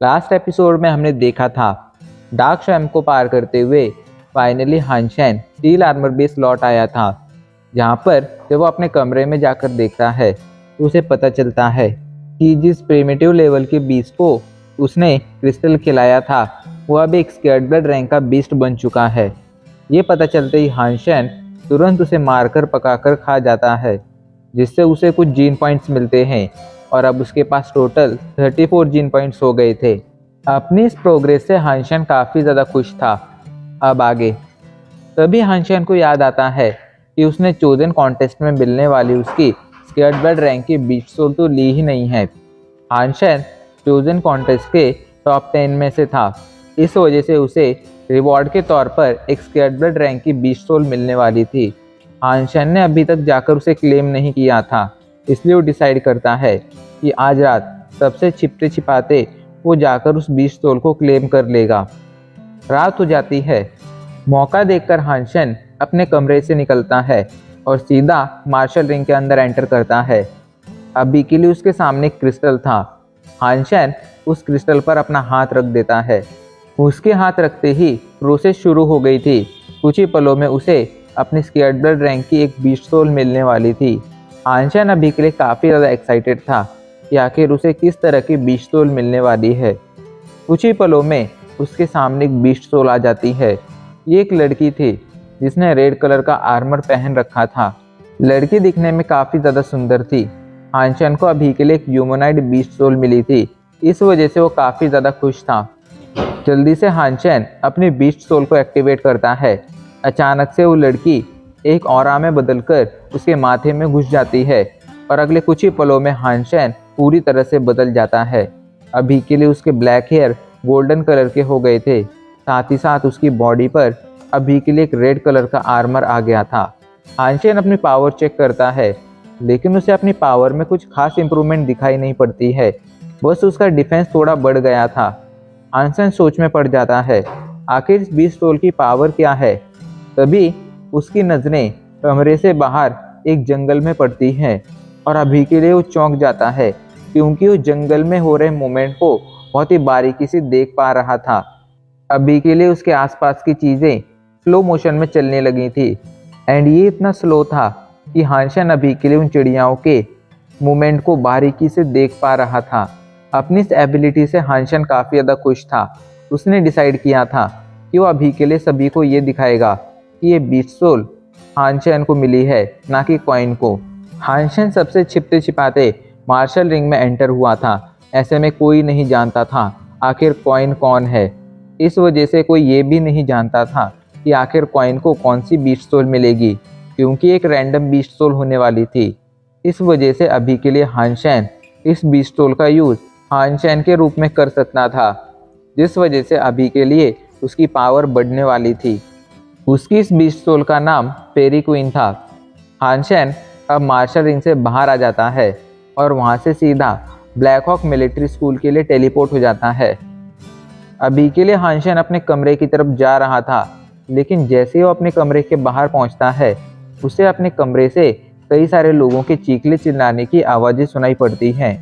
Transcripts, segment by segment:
Last episode में हमने देखा था डार्क स्वैम्प को पार करते हुए फाइनली हानशेन स्टील आर्मर बेस लौट आया था, जहाँ पर जब वो अपने कमरे में जाकर देखता है तो उसे पता चलता है कि जिस प्रिमिटिव लेवल के बीस्ट को उसने क्रिस्टल खिलाया था वो अब एक स्केर्ड ब्लड रैंक का बीस्ट बन चुका है। ये पता चलते ही हानशेन तुरंत उसे मारकर पकाकर खा जाता है, जिससे उसे कुछ जीन पॉइंट्स मिलते हैं और अब उसके पास टोटल 34 जीन पॉइंट्स हो गए थे। अपनी इस प्रोग्रेस से हानशेन काफ़ी ज़्यादा खुश था। अब आगे तभी हानशेन को याद आता है कि उसने चोजन कॉन्टेस्ट में मिलने वाली उसकी स्केर्ड ब्लड रैंक की बीस्ट सोल तो ली ही नहीं है। हानशेन चोजन कॉन्टेस्ट के टॉप 10 में से था, इस वजह से उसे रिवॉर्ड के तौर पर एक स्केर्ड ब्लड रैंक की बीस्ट सोल मिलने वाली थी। हानशेन ने अभी तक जाकर उसे क्लेम नहीं किया था, इसलिए वो डिसाइड करता है कि आज रात सबसे छिपते छिपाते वो जाकर उस बीस्ट सोल को क्लेम कर लेगा। रात हो जाती है। मौका देखकर हानशेन अपने कमरे से निकलता है और सीधा मार्शल रिंग के अंदर एंटर करता है। अभी के लिए उसके सामने एक क्रिस्टल था। हानशेन उस क्रिस्टल पर अपना हाथ रख देता है। उसके हाथ रखते ही प्रोसेस शुरू हो गई थी। कुछ ही पलों में उसे अपनी स्केर्ड ब्लड रैंक की एक बीस्ट सोल मिलने वाली थी। हानशेन अभी के लिए काफ़ी ज़्यादा एक्साइटेड था कि आखिर उसे किस तरह की बीस्ट सोल मिलने वाली है। कुछ ही पलों में उसके सामने एक बीस्ट सोल आ जाती है। ये एक लड़की थी जिसने रेड कलर का आर्मर पहन रखा था। लड़की दिखने में काफ़ी ज़्यादा सुंदर थी। हानशेन को अभी के लिए एक ह्यूमनॉइड बीस्ट सोल मिली थी, इस वजह से वो काफ़ी ज़्यादा खुश था। जल्दी से हानशेन अपनी बीस्ट सोल को एक्टिवेट करता है। अचानक से वो लड़की एक ऑरा में बदलकर उसके माथे में घुस जाती है और अगले कुछ ही पलों में हानशेन पूरी तरह से बदल जाता है। अभी के लिए उसके ब्लैक हेयर गोल्डन कलर के हो गए थे, साथ ही साथ उसकी बॉडी पर अभी के लिए एक रेड कलर का आर्मर आ गया था। हानशेन अपनी पावर चेक करता है, लेकिन उसे अपनी पावर में कुछ खास इंप्रूवमेंट दिखाई नहीं पड़ती है, बस उसका डिफेंस थोड़ा बढ़ गया था। हानशेन सोच में पड़ जाता है आखिर इस बीस्ट सोल की पावर क्या है। तभी उसकी नज़रें कमरे से बाहर एक जंगल में पड़ती हैं और अभी के लिए वो चौंक जाता है, क्योंकि वो जंगल में हो रहे मूवमेंट को बहुत ही बारीकी से देख पा रहा था। अभी के लिए उसके आसपास की चीज़ें स्लो मोशन में चलने लगी थी एंड ये इतना स्लो था कि हानशेन अभी के लिए उन चिड़ियाओं के मूवमेंट को बारीकी से देख पा रहा था। अपनी इस एबिलिटी से हानशेन काफ़ी ज़्यादा खुश था। उसने डिसाइड किया था कि वो अभी के लिए सभी को ये दिखाएगा कि ये बीस्ट सोल हानशेन को मिली है, ना कि कॉइन को। हानशेन सबसे छिपते छिपाते मार्शल रिंग में एंटर हुआ था। ऐसे में कोई नहीं जानता था आखिर कॉइन कौन है। इस वजह से कोई ये भी नहीं जानता था कि आखिर कॉइन को कौन सी बीस्ट सोल मिलेगी, क्योंकि एक रैंडम बीस्ट सोल होने वाली थी। इस वजह से अभी के लिए हानशेन इस बीस्ट सोल का यूज़ हानशेन के रूप में कर सकता था, जिस वजह से अभी के लिए उसकी पावर बढ़ने वाली थी। उसकी इस बीस्ट सोल का नाम फेरी क्वीन था। हानशेन अब मार्शल रिंग से बाहर आ जाता है और वहाँ से सीधा ब्लैक हॉक मिलिट्री स्कूल के लिए टेलीपोर्ट हो जाता है। अभी के लिए हानशेन अपने कमरे की तरफ जा रहा था, लेकिन जैसे ही वो अपने कमरे के बाहर पहुँचता है उसे अपने कमरे से कई सारे लोगों के चीखने चिल्लाने की आवाज़ें सुनाई पड़ती हैं।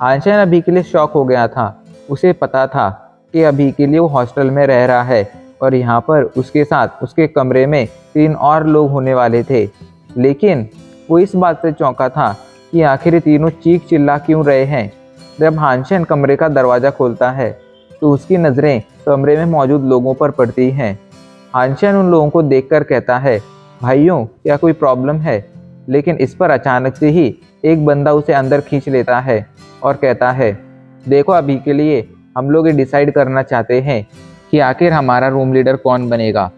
हानशेन अभी के लिए शॉक हो गया था। उसे पता था कि अभी के लिए वो हॉस्टल में रह रहा है और यहाँ पर उसके साथ उसके कमरे में 3 और लोग होने वाले थे, लेकिन वो इस बात से चौंका था कि आखिर ये तीनों चीख चिल्ला क्यों रहे हैं। जब हानशेन कमरे का दरवाज़ा खोलता है तो उसकी नज़रें कमरे में मौजूद लोगों पर पड़ती हैं। हानशेन उन लोगों को देखकर कहता है, भाइयों क्या कोई प्रॉब्लम है? लेकिन इस पर अचानक से ही एक बंदा उसे अंदर खींच लेता है और कहता है, देखो अभी के लिए हम लोग ये डिसाइड करना चाहते हैं कि आखिर हमारा रूम लीडर कौन बनेगा।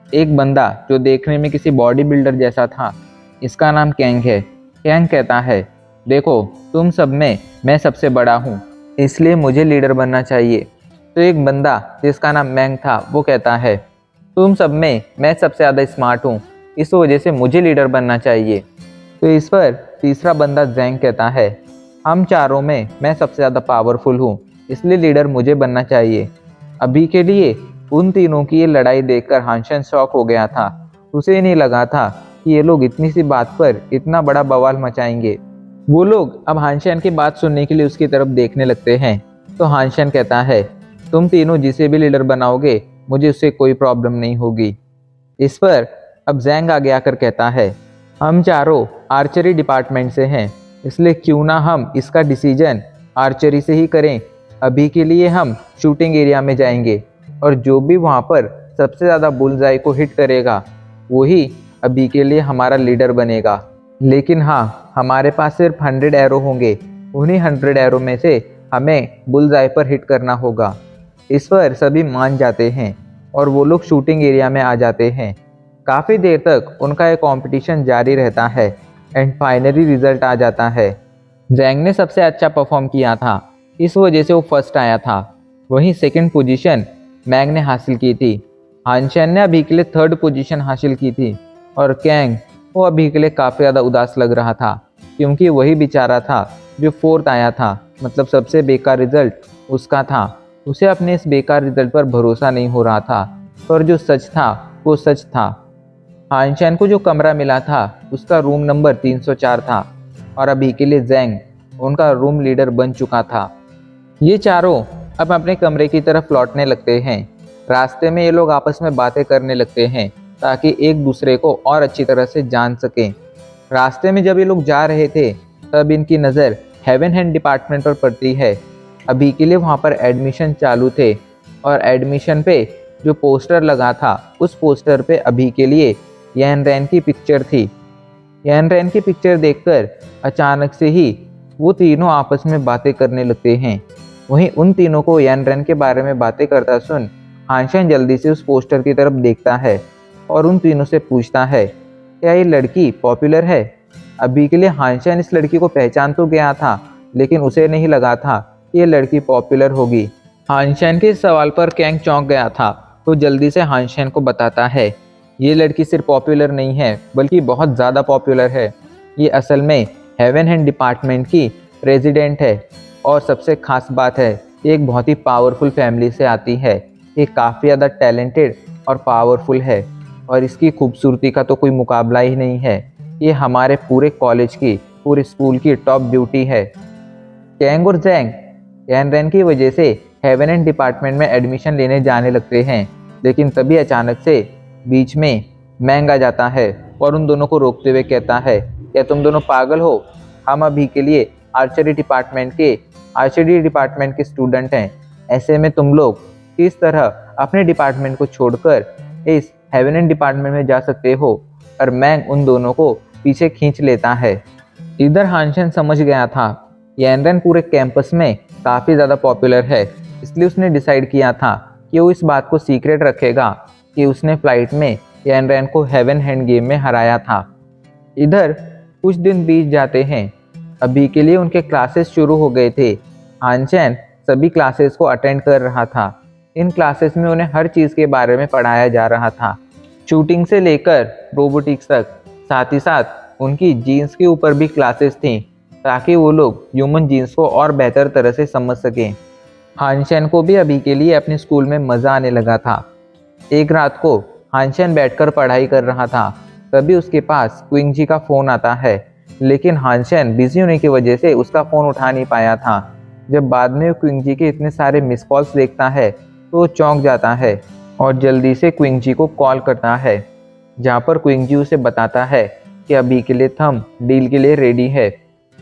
एक बंदा जो देखने में किसी बॉडी बिल्डर जैसा था, इसका नाम कैंग है। कैंग कहता है, देखो तुम सब में मैं सबसे बड़ा हूँ, इसलिए मुझे लीडर बनना चाहिए। तो एक बंदा जिसका नाम मैंग था वो कहता है, तुम सब में मैं सबसे ज़्यादा स्मार्ट हूँ, इस वजह से मुझे लीडर बनना चाहिए। तो इस पर तीसरा बंदा जैंग कहता है, हम चारों में मैं सबसे ज़्यादा पावरफुल हूँ, इसलिए लीडर मुझे बनना चाहिए। अभी के लिए उन तीनों की ये लड़ाई देखकर हानशेन शॉक हो गया था। उसे नहीं लगा था कि ये लोग इतनी सी बात पर इतना बड़ा बवाल मचाएंगे। वो लोग अब हानशेन की बात सुनने के लिए उसकी तरफ देखने लगते हैं। तो हानशन कहता है, तुम तीनों जिसे भी लीडर बनाओगे मुझे उससे कोई प्रॉब्लम नहीं होगी। इस पर अब जैंग आगे आकर कहता है, हम चारों आर्चरी डिपार्टमेंट से हैं, इसलिए क्यों ना हम इसका डिसीजन आर्चरी से ही करें। अभी के लिए हम शूटिंग एरिया में जाएंगे और जो भी वहाँ पर सबसे ज़्यादा बुलजाई को हिट करेगा वही अभी के लिए हमारा लीडर बनेगा। लेकिन हाँ, हमारे पास सिर्फ 100 एरो होंगे, उन्हीं 100 एरो में से हमें बुलजाई पर हिट करना होगा। इस पर सभी मान जाते हैं और वो लोग शूटिंग एरिया में आ जाते हैं। काफ़ी देर तक उनका ये कंपटीशन जारी रहता है एंड फाइनली रिजल्ट आ जाता है। जैंग ने सबसे अच्छा परफॉर्म किया था, इस वजह से वो फर्स्ट आया था। वहीं सेकंड पोजीशन मैंग ने हासिल की थी। हानशन ने अभी के लिए थर्ड पोजीशन हासिल की थी और कैंग वो अभी के लिए काफ़ी ज़्यादा उदास लग रहा था क्योंकि वही बेचारा था जो फोर्थ आया था, मतलब सबसे बेकार रिजल्ट उसका था। उसे अपने इस बेकार रिजल्ट पर भरोसा नहीं हो रहा था, पर जो सच था वो सच था। हानशन को जो कमरा मिला था उसका रूम नंबर 304 था और अभी के लिए जैंग उनका रूम लीडर बन चुका था। ये चारों अब अपने कमरे की तरफ लौटने लगते हैं। रास्ते में ये लोग आपस में बातें करने लगते हैं ताकि एक दूसरे को और अच्छी तरह से जान सकें। रास्ते में जब ये लोग जा रहे थे तब इनकी नज़र हेवन हैंड डिपार्टमेंट पर पड़ती है। अभी के लिए वहाँ पर एडमिशन चालू थे और एडमिशन पे जो पोस्टर लगा था उस पोस्टर पे अभी के लिए यान रैन की पिक्चर थी। यान रैन की पिक्चर देखकर अचानक से ही वो तीनों आपस में बातें करने लगते हैं। वहीं उन तीनों को यान रैन के बारे में बातें करता सुन हानशन जल्दी से उस पोस्टर की तरफ देखता है और उन तीनों से पूछता है, क्या ये लड़की पॉपुलर है? अभी के लिए हानशन इस लड़की को पहचान तो गया था लेकिन उसे नहीं लगा था कि ये लड़की पॉपुलर होगी। हानशन के इस सवाल पर कैंग चौंक गया था तो जल्दी से हानशन को बताता है, ये लड़की सिर्फ पॉपुलर नहीं है बल्कि बहुत ज़्यादा पॉपुलर है। ये असल में हेवन हैंड डिपार्टमेंट की प्रेसिडेंट है और सबसे खास बात है ये एक बहुत ही पावरफुल फैमिली से आती है। ये काफ़ी ज़्यादा टैलेंटेड और पावरफुल है और इसकी खूबसूरती का तो कोई मुकाबला ही नहीं है। ये हमारे पूरे कॉलेज की, पूरे स्कूल की टॉप ब्यूटी है। कैंग और जैंग यान रैन की वजह से हेवन हैंड डिपार्टमेंट में एडमिशन लेने जाने लगते हैं, लेकिन तभी अचानक से बीच में मैंग आ जाता है और उन दोनों को रोकते हुए कहता है, क्या तुम दोनों पागल हो? हम अभी के लिए आर्चरी डिपार्टमेंट के स्टूडेंट हैं। ऐसे में तुम लोग किस तरह अपने डिपार्टमेंट को छोड़कर इस हेवन हैंड डिपार्टमेंट में जा सकते हो? और मैंग उन दोनों को पीछे खींच लेता है। इधर हानशन समझ गया था यान रैन पूरे कैंपस में काफ़ी ज़्यादा पॉपुलर है, इसलिए उसने डिसाइड किया था कि वो इस बात को सीक्रेट रखेगा कि उसने फ्लाइट में यान रैन को हेवन हैंड गेम में हराया था। इधर कुछ दिन बीत जाते हैं। अभी के लिए उनके क्लासेस शुरू हो गए थे। हानशन सभी क्लासेस को अटेंड कर रहा था। इन क्लासेस में उन्हें हर चीज़ के बारे में पढ़ाया जा रहा था, शूटिंग से लेकर रोबोटिक्स तक। साथ ही साथ उनकी जीन्स के ऊपर भी क्लासेस थी ताकि वो लोग ह्यूमन जीन्स को और बेहतर तरह से समझ सकें। हानशन को भी अभी के लिए अपने स्कूल में मज़ा आने लगा था। एक रात को हानशन बैठकर पढ़ाई कर रहा था, तभी उसके पास क्विंग जी का फ़ोन आता है, लेकिन हानशन बिजी होने की वजह से उसका फ़ोन उठा नहीं पाया था। जब बाद में वो क्विंग जी के इतने सारे मिस कॉल्स देखता है तो वो चौंक जाता है और जल्दी से क्विंग जी को कॉल करता है, जहाँ पर क्विंग जी उसे बताता है कि अभी के लिए थम डील के लिए रेडी है।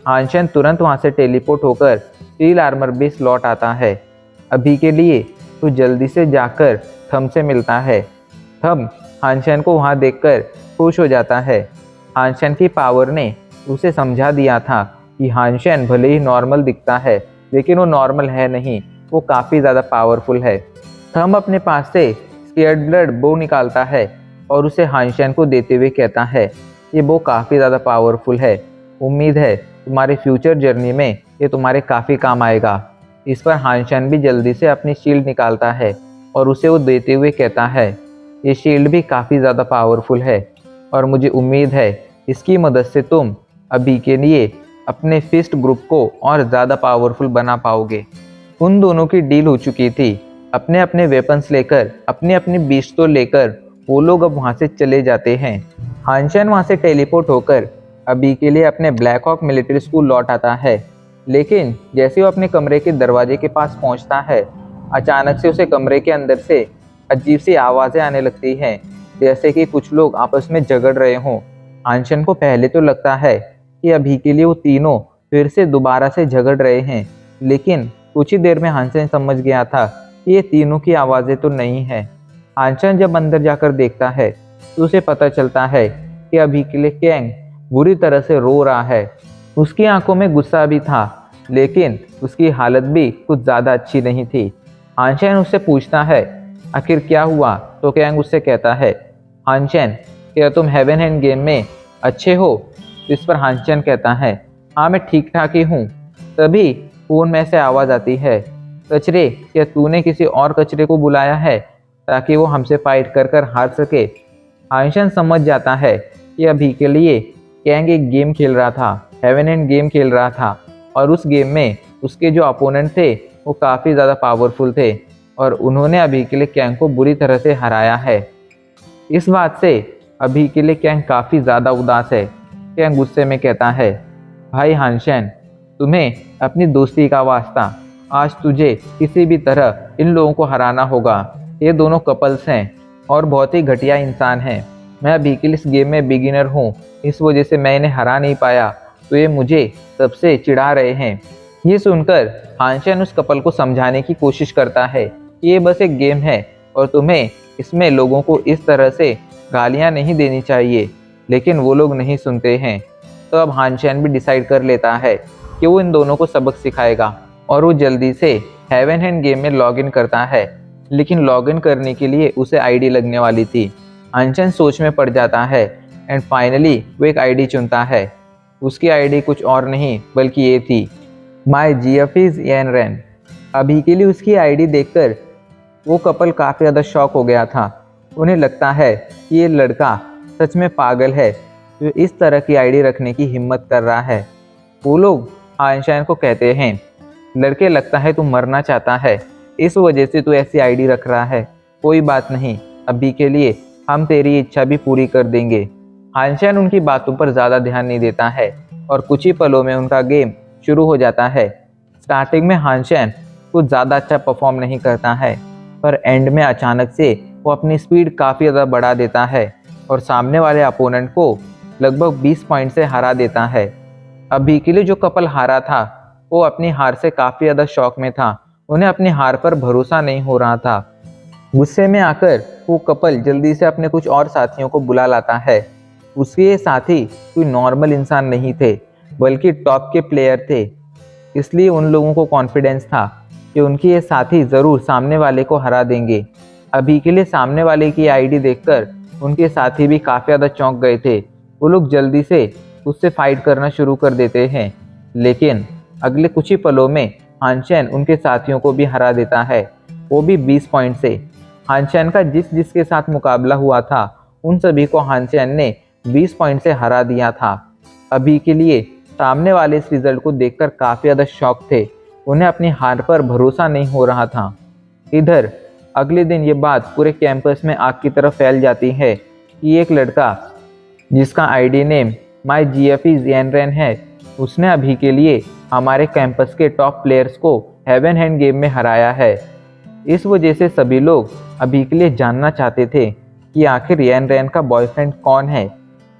हानशन तुरंत वहाँ से टेलीपोर्ट होकर स्टील आर्मर बेस लौट आता है। अभी के लिए तो जल्दी से जाकर थम से मिलता है। थम हानशन को वहाँ देखकर खुश हो जाता है। हानशन की पावर ने उसे समझा दिया था कि हानशन भले ही नॉर्मल दिखता है लेकिन वो नॉर्मल है नहीं, वो काफ़ी ज़्यादा पावरफुल है। थम अपने पास से स्केयर्ड ब्लड बो निकालता है और उसे हानशन को देते हुए कहता है, ये बो काफ़ी ज़्यादा पावरफुल है, उम्मीद है तुम्हारे फ्यूचर जर्नी में ये तुम्हारे काफ़ी काम आएगा। इस पर हानशन भी जल्दी से अपनी शील्ड निकालता है और उसे वो देते हुए कहता है, ये शील्ड भी काफ़ी ज़्यादा पावरफुल है और मुझे उम्मीद है इसकी मदद से तुम अभी के लिए अपने फिस्ट ग्रुप को और ज़्यादा पावरफुल बना पाओगे। उन दोनों की डील हो चुकी थी। अपने अपने वेपन्स लेकर, अपने अपने पिस्तौल लेकर वो लोग अब वहाँ से चले जाते हैं। हानशन वहाँ से टेलीपोर्ट होकर अभी के लिए अपने ब्लैक हॉक मिलिट्री स्कूल लौट आता है लेकिन जैसे वो अपने कमरे के दरवाजे के पास पहुंचता है, अचानक से उसे कमरे के अंदर से अजीब सी आवाज़ें आने लगती हैं, जैसे कि कुछ लोग आपस में झगड़ रहे हों। हानशन को पहले तो लगता है कि अभी के लिए वो तीनों फिर से दोबारा से झगड़ रहे हैं, लेकिन कुछ ही देर में हानशन समझ गया था कि ये तीनों की आवाज़ें तो नहीं हैं। हानशन जब अंदर जाकर देखता है तो उसे पता चलता है कि अभी के लिए कैंग बुरी तरह से रो रहा है। उसकी आंखों में गुस्सा भी था, लेकिन उसकी हालत भी कुछ ज़्यादा अच्छी नहीं थी। हानशन उससे पूछता है आखिर क्या हुआ, तो कैंग उससे कहता है हानशन, क्या तुम हेवन एंड गेम में अच्छे हो? इस पर हानशन कहता है हाँ मैं ठीक ठाक ही हूँ। तभी फ़ोन में से आवाज़ आती है कचरे, क्या तूने किसी और कचरे को बुलाया है ताकि वो हमसे फाइट कर कर हार सके? हानशन समझ जाता है कि अभी के लिए कैंग एक गेम खेल रहा था, हेवन एंड गेम खेल रहा था, और उस गेम में उसके जो अपोनेंट थे वो काफ़ी ज़्यादा पावरफुल थे और उन्होंने अभी के लिए कैंग को बुरी तरह से हराया है। इस बात से अभी के लिए कैंग काफ़ी ज़्यादा उदास है। कैंग गुस्से में कहता है भाई हानशन, तुम्हें अपनी दोस्ती का वास्ता, आज तुझे किसी भी तरह इन लोगों को हराना होगा। ये दोनों कपल्स हैं और बहुत ही घटिया इंसान हैं। मैं अभी के लिए इस गेम में बिगिनर हूँ, इस वजह से मैं इन्हें हरा नहीं पाया, तो ये मुझे सबसे चिढ़ा रहे हैं। ये सुनकर हानशन उस कपल को समझाने की कोशिश करता है कि ये बस एक गेम है और तुम्हें इसमें लोगों को इस तरह से गालियाँ नहीं देनी चाहिए, लेकिन वो लोग नहीं सुनते हैं। तो अब हानशन भी डिसाइड कर लेता है कि वो इन दोनों को सबक सिखाएगा और वो जल्दी से हेवन एंड गेम में लॉगिन करता है, लेकिन लॉगिन करने के लिए उसे आईडी लगने वाली थी। हानशन सोच में पड़ जाता है एंड फाइनली वो एक आईडी चुनता है। उसकी आईडी कुछ और नहीं बल्कि ये थी माई जीएफ इज एनरेन। अभी के लिए उसकी आईडी देखकर वो कपल काफ़ी ज़्यादा शॉक हो गया था। उन्हें लगता है कि ये लड़का सच में पागल है जो इस तरह की आईडी रखने की हिम्मत कर रहा है। वो लोग हानशन को कहते हैं लड़के, लगता है तू मरना चाहता है, इस वजह से तू ऐसी आईडी रख रहा है। कोई बात नहीं, अभी के लिए हम तेरी इच्छा भी पूरी कर देंगे। हानशन उनकी बातों पर ज़्यादा ध्यान नहीं देता है और कुछ ही पलों में उनका गेम शुरू हो जाता है। स्टार्टिंग में हानशन कुछ ज़्यादा अच्छा परफॉर्म नहीं करता है, पर एंड में अचानक से वो अपनी स्पीड काफ़ी ज़्यादा बढ़ा देता है और सामने वाले अपोनेंट को लगभग 20 पॉइंट से हरा देता है। अभी के लिए जो कपल हारा था वो अपनी हार से काफ़ी ज़्यादा शॉक में था। उन्हें अपनी हार पर भरोसा नहीं हो रहा था। गुस्से में आकर वो कपल जल्दी से अपने कुछ और साथियों को बुला लाता है। उसके ये साथी कोई नॉर्मल इंसान नहीं थे, बल्कि टॉप के प्लेयर थे। इसलिए उन लोगों को कॉन्फिडेंस था कि उनके ये साथी ज़रूर सामने वाले को हरा देंगे। अभी के लिए सामने वाले की आईडी देखकर उनके साथी भी काफ़ी ज़्यादा चौंक गए थे। वो लोग जल्दी से उससे फाइट करना शुरू कर देते हैं, लेकिन अगले कुछ ही पलों में हानशन उनके साथियों को भी हरा देता है, वो भी 20 पॉइंट से। हानशन का जिसके साथ मुकाबला हुआ था उन सभी को हानशन ने 20 पॉइंट से हरा दिया था। अभी के लिए सामने वाले इस रिजल्ट को देखकर काफ़ी ज़्यादा शॉक थे। उन्हें अपनी हार पर भरोसा नहीं हो रहा था। इधर अगले दिन ये बात पूरे कैंपस में आग की तरह फैल जाती है कि एक लड़का जिसका ID name my GF is एनरेन है, उसने अभी के लिए हमारे कैंपस के टॉप प्लेयर्स को हेवन एंड गेम में हराया है। इस वजह से सभी लोग अभी के लिए जानना चाहते थे कि आखिर एनरेन का बॉयफ्रेंड कौन है।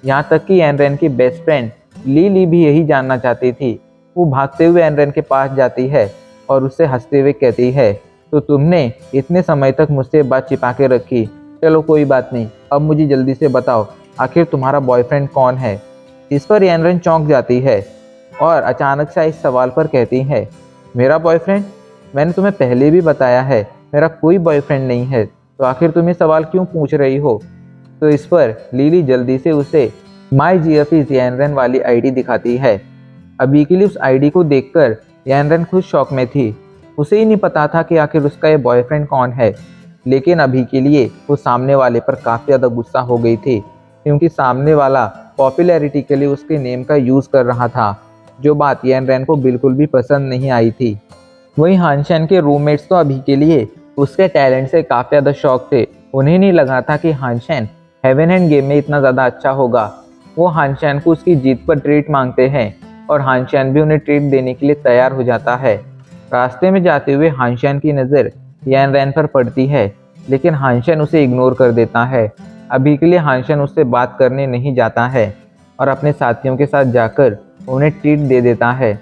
यहाँ तक कि एनरेन की बेस्ट फ्रेंड ली भी यही जानना चाहती थी। वो भागते हुए एनरेन के पास जाती है और उससे हंसते हुए कहती है तो तुमने इतने समय तक मुझसे बात छिपा के रखी, चलो कोई बात नहीं, अब मुझे जल्दी से बताओ आखिर तुम्हारा बॉयफ्रेंड कौन है। इस पर एनरेन चौंक जाती है और अचानक से इस सवाल पर कहती है मेरा बॉयफ्रेंड? मैंने तुम्हें पहले भी बताया है मेरा कोई बॉयफ्रेंड नहीं है, तो आखिर तुम ये सवाल क्यों पूछ रही हो? तो इस पर लीली जल्दी से उसे माई जीएफ इज एनरेन वाली आईडी दिखाती है। अभी के लिए उस आईडी को देखकर एनरेन खुद शॉक में थी। उसे ही नहीं पता था कि आखिर उसका ये बॉयफ्रेंड कौन है, लेकिन अभी के लिए वो सामने वाले पर काफ़ी ज़्यादा गुस्सा हो गई थी, क्योंकि सामने वाला पॉपुलैरिटी के लिए उसके नेम का यूज़ कर रहा था, जो बात एनरेन को बिल्कुल भी पसंद नहीं आई थी। वहीं हानशन के रूममेट्स तो अभी के लिए उसके टैलेंट से काफ़ी ज़्यादा शौक थे। उन्हें नहीं लगा था कि हानशन हेवन एंड गेम में इतना ज़्यादा अच्छा होगा। वो हानशन को उसकी जीत पर ट्रीट मांगते हैं और हानशैन भी उन्हें ट्रीट देने के लिए तैयार हो जाता है। रास्ते में जाते हुए हानशैन की नज़र यान रैन पर पड़ती है, लेकिन हानशैन उसे इग्नोर कर देता है। अभी के लिए हानशैन उससे बात करने नहीं जाता है और अपने साथियों के साथ जाकर उन्हें ट्रीट दे देता है।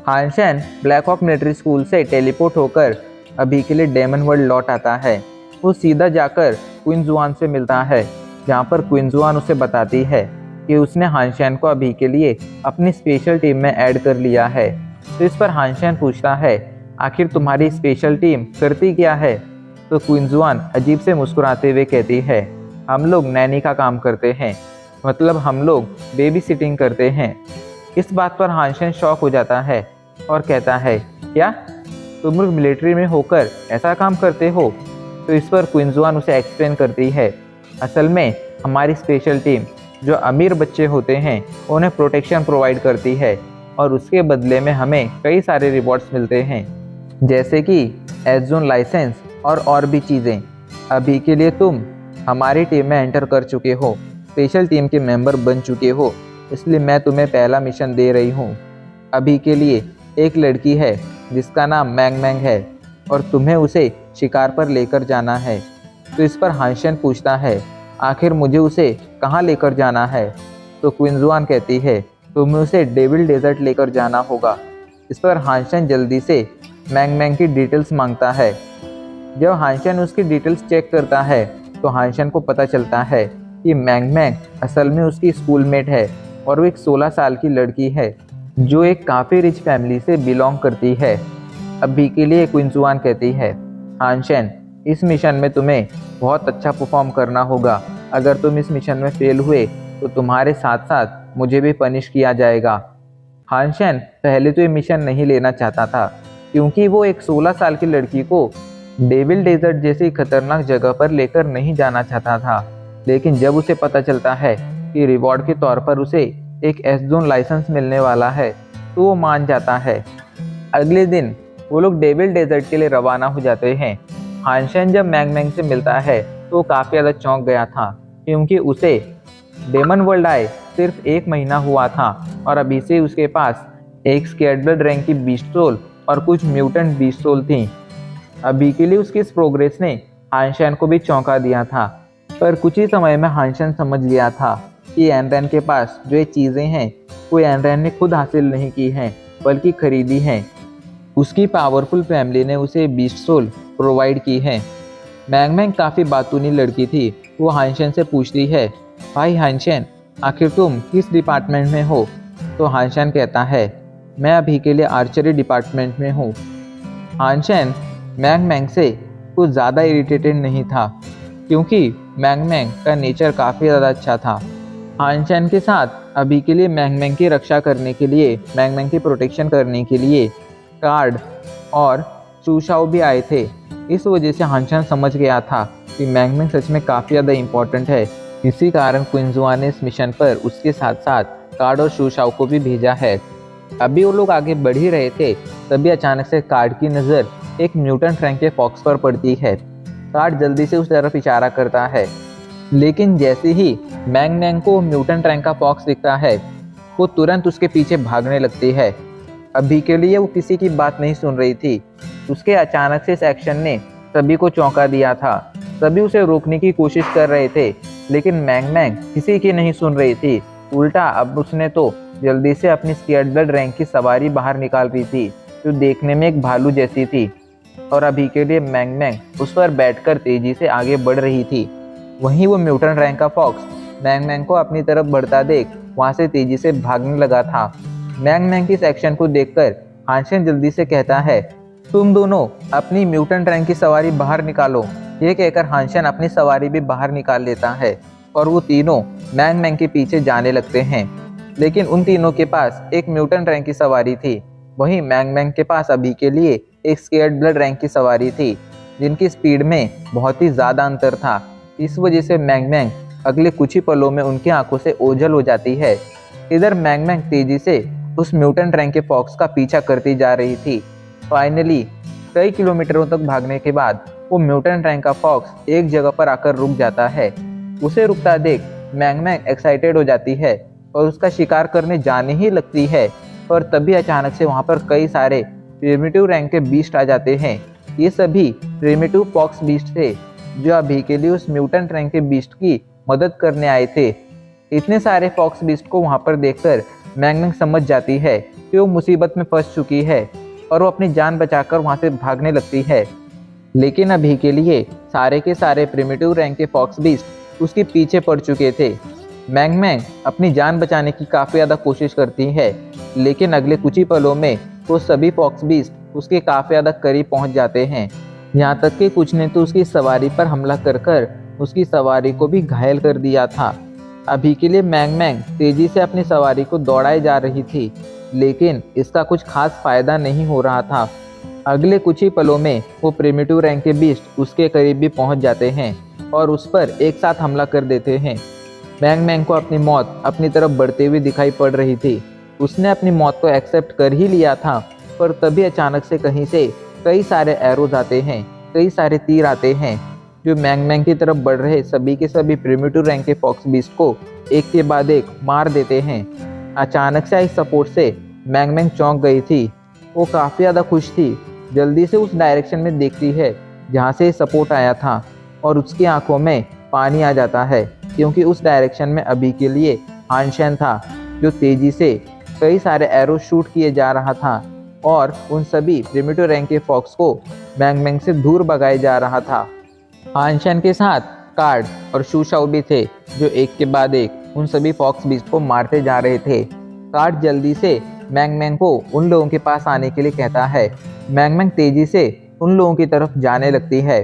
हानशैन ब्लैक हॉक मिलिट्री स्कूल से टेलीपोर्ट होकर अभी के लिए डेमन वर्ल्ड लौट आता है। वो सीधा जाकर क्वीन जुआन से मिलता है, जहाँ पर क्वीन जुआन उसे बताती है कि उसने हानशैन को अभी के लिए अपनी स्पेशल टीम में ऐड कर लिया है। तो इस पर हानशैन पूछता है, आखिर तुम्हारी स्पेशल टीम करती क्या है? तो क्वीन जुआन अजीब से मुस्कुराते हुए कहती है, हम लोग नैनी का काम करते हैं, मतलब हम लोग बेबी सिटिंग करते हैं। इस बात पर हानशैन शॉक हो जाता है और कहता है, क्या तुम लोग मिलिट्री में होकर ऐसा काम करते हो? तो इस पर क्वीन जुआन उसे एक्सप्लेन करती है, असल में हमारी स्पेशल टीम जो अमीर बच्चे होते हैं उन्हें प्रोटेक्शन प्रोवाइड करती है और उसके बदले में हमें कई सारे रिवॉर्ड्स मिलते हैं, जैसे कि एज जोन लाइसेंस और भी चीज़ें। अभी के लिए तुम हमारी टीम में एंटर कर चुके हो, स्पेशल टीम के मेंबर बन चुके हो, इसलिए मैं तुम्हें पहला मिशन दे रही हूँ। अभी के लिए एक लड़की है जिसका नाम मैंग मैंग है और तुम्हें उसे शिकार पर लेकर जाना है। तो इस पर हानशैन पूछता है, आखिर मुझे उसे कहाँ लेकर जाना है? तो क्वीन जुआन कहती है, तुम्हें उसे डेविल डेजर्ट लेकर जाना होगा। इस पर हानशैन जल्दी से मैंग मैंग की डिटेल्स मांगता है। जब हानशैन उसकी डिटेल्स चेक करता है तो हानशैन को पता चलता है कि मैंग मैंग असल में उसकी स्कूलमेट है और वो एक 16 साल की लड़की है जो एक काफ़ी रिच फैमिली से बिलोंग करती है। अभी के लिए क्वीन जुआन कहती है, हानशैन इस मिशन में तुम्हें बहुत अच्छा परफॉर्म करना होगा। अगर तुम इस मिशन में फेल हुए तो तुम्हारे साथ साथ मुझे भी पनिश किया जाएगा। हानशैन पहले तो ये मिशन नहीं लेना चाहता था, क्योंकि वो एक 16 साल की लड़की को डेविल डेजर्ट जैसी खतरनाक जगह पर लेकर नहीं जाना चाहता था। लेकिन जब उसे पता चलता है कि रिवॉर्ड के तौर पर उसे एक एस जोन लाइसेंस मिलने वाला है तो वो मान जाता है। अगले दिन वो लोग डेविल डेजर्ट के लिए रवाना हो जाते हैं। हानशैन जब मैंग मैंग से मिलता है तो वो काफ़ी ज़्यादा चौंक गया था, क्योंकि उसे डेमन वर्ल्ड आए सिर्फ 1 महीना हुआ था और अभी से उसके पास एक स्केर्डब्लड रैंक की बीस्ट सोल और कुछ म्यूटेंट बीस्ट सोल थी। अभी के लिए उसकी इस प्रोग्रेस ने हानशैन को भी चौंका दिया था, पर कुछ ही समय में हानशैन समझ गया था कि एनरैन के पास जो ये चीज़ें हैं वो एनरैन ने खुद हासिल नहीं की हैं बल्कि खरीदी हैं। उसकी पावरफुल फैमिली ने उसे बीस्ट सोल प्रोवाइड की है। मैंग मैंग काफ़ी बातूनी लड़की थी। वो हानशैन से पूछती है, भाई हानशैन आखिर तुम किस डिपार्टमेंट में हो? तो हानशैन कहता है, मैं अभी के लिए आर्चरी डिपार्टमेंट में हूँ। हानशैन मैंग मैंग से कुछ ज़्यादा इरिटेटेड नहीं था, क्योंकि मैंग मैंग का नेचर काफ़ी ज़्यादा अच्छा था। हानशैन के साथ अभी के लिए मैंग मैंग की रक्षा करने के लिए, मैंग मैंग की प्रोटेक्शन करने के लिए कार्ड और चूशाओ भी आए थे। इस वजह से हानशैन समझ गया था कि मैंग मैंग सच में काफ़ी ज़्यादा इम्पोर्टेंट है। इसी कारण क्वीन जुआन ने इस मिशन पर उसके साथ साथ कार्ड और चूशाओ को भी भेजा है। अभी वो लोग आगे बढ़ ही रहे थे, तभी अचानक से कार्ड की नज़र एक म्यूटेंट रैंक के फॉक्स पर पड़ती है। कार्ड जल्दी से उस तरफ इशारा करता है, लेकिन जैसे ही मैंग मैंग को म्यूटेंट रैंक का फॉक्स दिखता है वो तुरंत उसके पीछे भागने लगती है। अभी के लिए वो किसी की बात नहीं सुन रही थी। उसके अचानक से इस एक्शन ने सभी को चौंका दिया था। सभी उसे रोकने की कोशिश कर रहे थे, लेकिन मैंग मैंग किसी की नहीं सुन रही थी। उल्टा अब उसने तो जल्दी से अपनी स्केर्डब्लड रैंक की सवारी बाहर निकाल रही थी, जो देखने में एक भालू जैसी थी, और अभी के लिए मैंग मैंग उस पर बैठकर तेजी से आगे बढ़ रही थी। वहीं वो म्यूटेंट रैंक का फॉक्स मैंग मैंग को अपनी तरफ बढ़ता देख वहां से तेजी से भागने लगा था। मैंग मैंग की इस एक्शन को देखकर हानशैन जल्दी से कहता है, तुम दोनों अपनी म्यूटेंट रैंक की सवारी बाहर निकालो। ये कहकर हानशैन अपनी सवारी भी बाहर निकाल लेता है और वो तीनों मैंग मैंग के पीछे जाने लगते हैं। लेकिन उन तीनों के पास एक म्यूटेंट रैंक की सवारी थी, वहीं मैंग मैंग के पास अभी के लिए एक स्केर्डब्लड रैंक की सवारी थी, जिनकी स्पीड में बहुत ही ज़्यादा अंतर था। इस वजह से मैंग मैंग अगले कुछ ही पलों में उनकी आंखों से ओझल हो जाती है। इधर मैंग मैंग तेजी से उस म्यूटेंट रैंक के फॉक्स का पीछा करती जा रही थी। फाइनली कई किलोमीटरों तक भागने के बाद वो म्यूटेंट रैंक का फॉक्स एक जगह पर आकर रुक जाता है। उसे रुकता देख मैंग मैंग एक्साइटेड हो जाती है और उसका शिकार करने जाने ही लगती है और तभी अचानक से वहाँ पर कई सारे प्रिमिटिव रैंक के बीस्ट आ जाते हैं। ये सभी प्रिमिटिव फॉक्स बीस्ट थे जो अभी के लिए उस म्यूटेंट रैंक के बीस्ट की मदद करने आए थे। इतने सारे फॉक्स बीस्ट को वहाँ पर देखकर मैंग मैंग समझ जाती है कि वो मुसीबत में फंस चुकी है और वो अपनी जान बचाकर वहाँ से भागने लगती है। लेकिन अभी के लिए सारे के सारे प्रिमिटिव रैंक के फॉक्स बीस्ट उसके पीछे पड़ चुके थे। मैंग मैंग अपनी जान बचाने की काफ़ी ज़्यादा कोशिश करती है, लेकिन अगले कुछ ही पलों में वो सभी फॉक्स बीस्ट उसके काफ़ी ज़्यादा करीब पहुंच जाते हैं। यहाँ तक कि कुछ ने तो उसकी सवारी पर हमला कर उसकी सवारी को भी घायल कर दिया था। अभी के लिए मैंग मैंग तेजी से अपनी सवारी को दौड़ाए जा रही थी, लेकिन इसका कुछ खास फायदा नहीं हो रहा था। अगले कुछ ही पलों में वो प्रिमिटिव रैंक के बीस्ट उसके करीब भी पहुंच जाते हैं और उस पर एक साथ हमला कर देते हैं। मैंग मैंग को अपनी मौत अपनी तरफ बढ़ते हुए दिखाई पड़ रही थी। उसने अपनी मौत को एक्सेप्ट कर ही लिया था, पर तभी अचानक से कहीं से कई सारे एरोज आते हैं, कई सारे तीर आते हैं जो मैंग मैंग की तरफ बढ़ रहे सभी के सभी प्रिमिटिव रैंक के फॉक्स बीस्ट को एक के बाद एक मार देते हैं। अचानक से आई सपोर्ट से मैंग मैंग चौंक गई थी। वो काफ़ी ज़्यादा खुश थी। जल्दी से उस डायरेक्शन में देखती है जहाँ से सपोर्ट आया था और उसकी आंखों में पानी आ जाता है, क्योंकि उस डायरेक्शन में अभी के लिए हान शेन था जो तेज़ी से कई सारे एरो शूट किए जा रहा था और उन सभी प्रिमिटिव रैंक के फॉक्स को मैंग मैंग से दूर भगाए जा रहा था। हान शेन के साथ कार्ड और शू शाओ भी थे जो एक के बाद एक उन सभी फॉक्स बीस्ट को मारते जा रहे थे। कार्ड जल्दी से मैंग मैंग को उन लोगों के पास आने के लिए कहता है। मैंग मैंग तेजी से उन लोगों की तरफ जाने लगती है,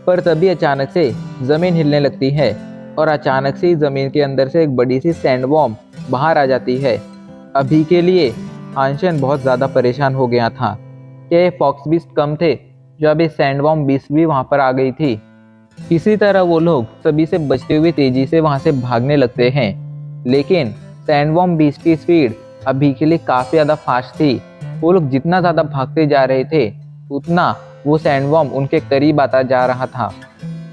पर तभी अचानक से ज़मीन हिलने लगती है और अचानक से ज़मीन के अंदर से एक बड़ी सी सैंडवॉर्म बाहर आ जाती है। अभी के लिए हान शेन बहुत ज़्यादा परेशान हो गया था कि ये फॉक्स बीस्ट कम थे जो अभी सैंडवॉर्म बीस्ट भी वहाँ पर आ गई थी। किसी तरह वो लोग सभी से बचते हुए तेजी से वहाँ से भागने लगते हैं, लेकिन सैंडवॉर्म बीस्ट की स्पीड अभी के लिए काफ़ी ज़्यादा फास्ट थी। वो लोग जितना ज़्यादा भागते जा रहे थे उतना वो सैंडवॉर्म उनके करीब आता जा रहा था।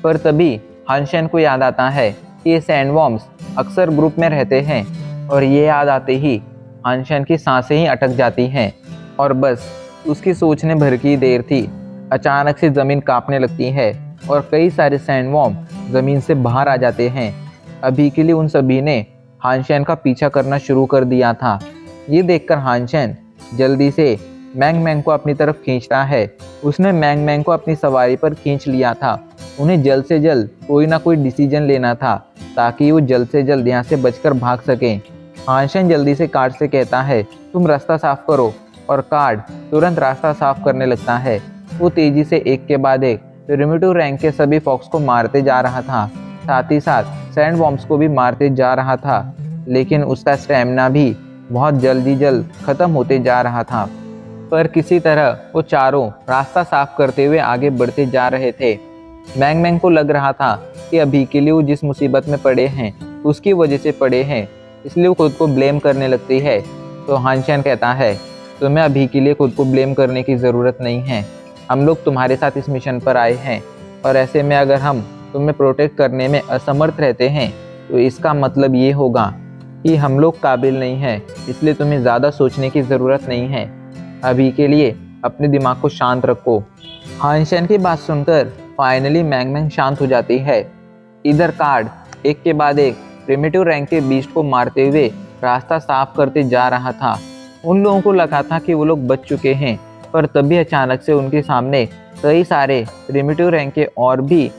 पर तभी हान शेन को याद आता है कि ये सैंडवॉर्म्स अक्सर ग्रुप में रहते हैं और ये याद आते ही हान शेन की सांसें ही अटक जाती हैं और बस उसकी सोचने भर की देर थी। अचानक से ज़मीन कांपने लगती है और कई सारे सैंडवॉर्म ज़मीन से बाहर आ जाते हैं। अभी के लिए उन सभी ने हान शेन का पीछा करना शुरू कर दिया था। ये देखकर हान शेन जल्दी से मैंग मैंग को अपनी तरफ खींचता है। उसने मैंग मैंग को अपनी सवारी पर खींच लिया था। उन्हें जल्द से जल्द कोई ना कोई डिसीजन लेना था ताकि वो जल्द से जल्द यहाँ से बचकर भाग सकें। हान शेन जल्दी से कार्ड से कहता है, तुम रास्ता साफ करो, और कार्ड तुरंत रास्ता साफ करने लगता है। वो तेजी से एक के बाद एक प्रिमिटिव रैंक के सभी फॉक्स को मारते जा रहा था, साथ ही साथ सैंड बॉम्ब्स को भी मारते जा रहा था, लेकिन उसका स्टैमिना भी बहुत जल्द खत्म होते जा रहा था। पर किसी तरह वो चारों रास्ता साफ करते हुए आगे बढ़ते जा रहे थे। मैंग मैंग को लग रहा था कि अभी के लिए वो जिस मुसीबत में पड़े हैं उसकी वजह से पड़े हैं, इसलिए वो खुद को ब्लेम करने लगती है। तो हान शेन कहता है, तुम्हें अभी के लिए खुद को ब्लेम करने की ज़रूरत नहीं है। हम लोग तुम्हारे साथ इस मिशन पर आए हैं और ऐसे में अगर हम तुम्हें प्रोटेक्ट करने में असमर्थ रहते हैं तो इसका मतलब ये होगा कि हम लोग काबिल नहीं हैं, इसलिए तुम्हें ज़्यादा सोचने की ज़रूरत नहीं है। अभी के लिए अपने दिमाग को शांत रखो। हान शेन की बात सुनकर फाइनली मैंग मैंग शांत हो जाती है। इधर कार्ड एक के बाद एक प्रिमिटिव रैंक के बीस्ट को मारते हुए रास्ता साफ करते जा रहा था। उन लोगों को लगा था कि वो लोग बच चुके हैं, पर तभी अचानक से उनके सामने कई सारे प्रिमिटिव रैंक के और भी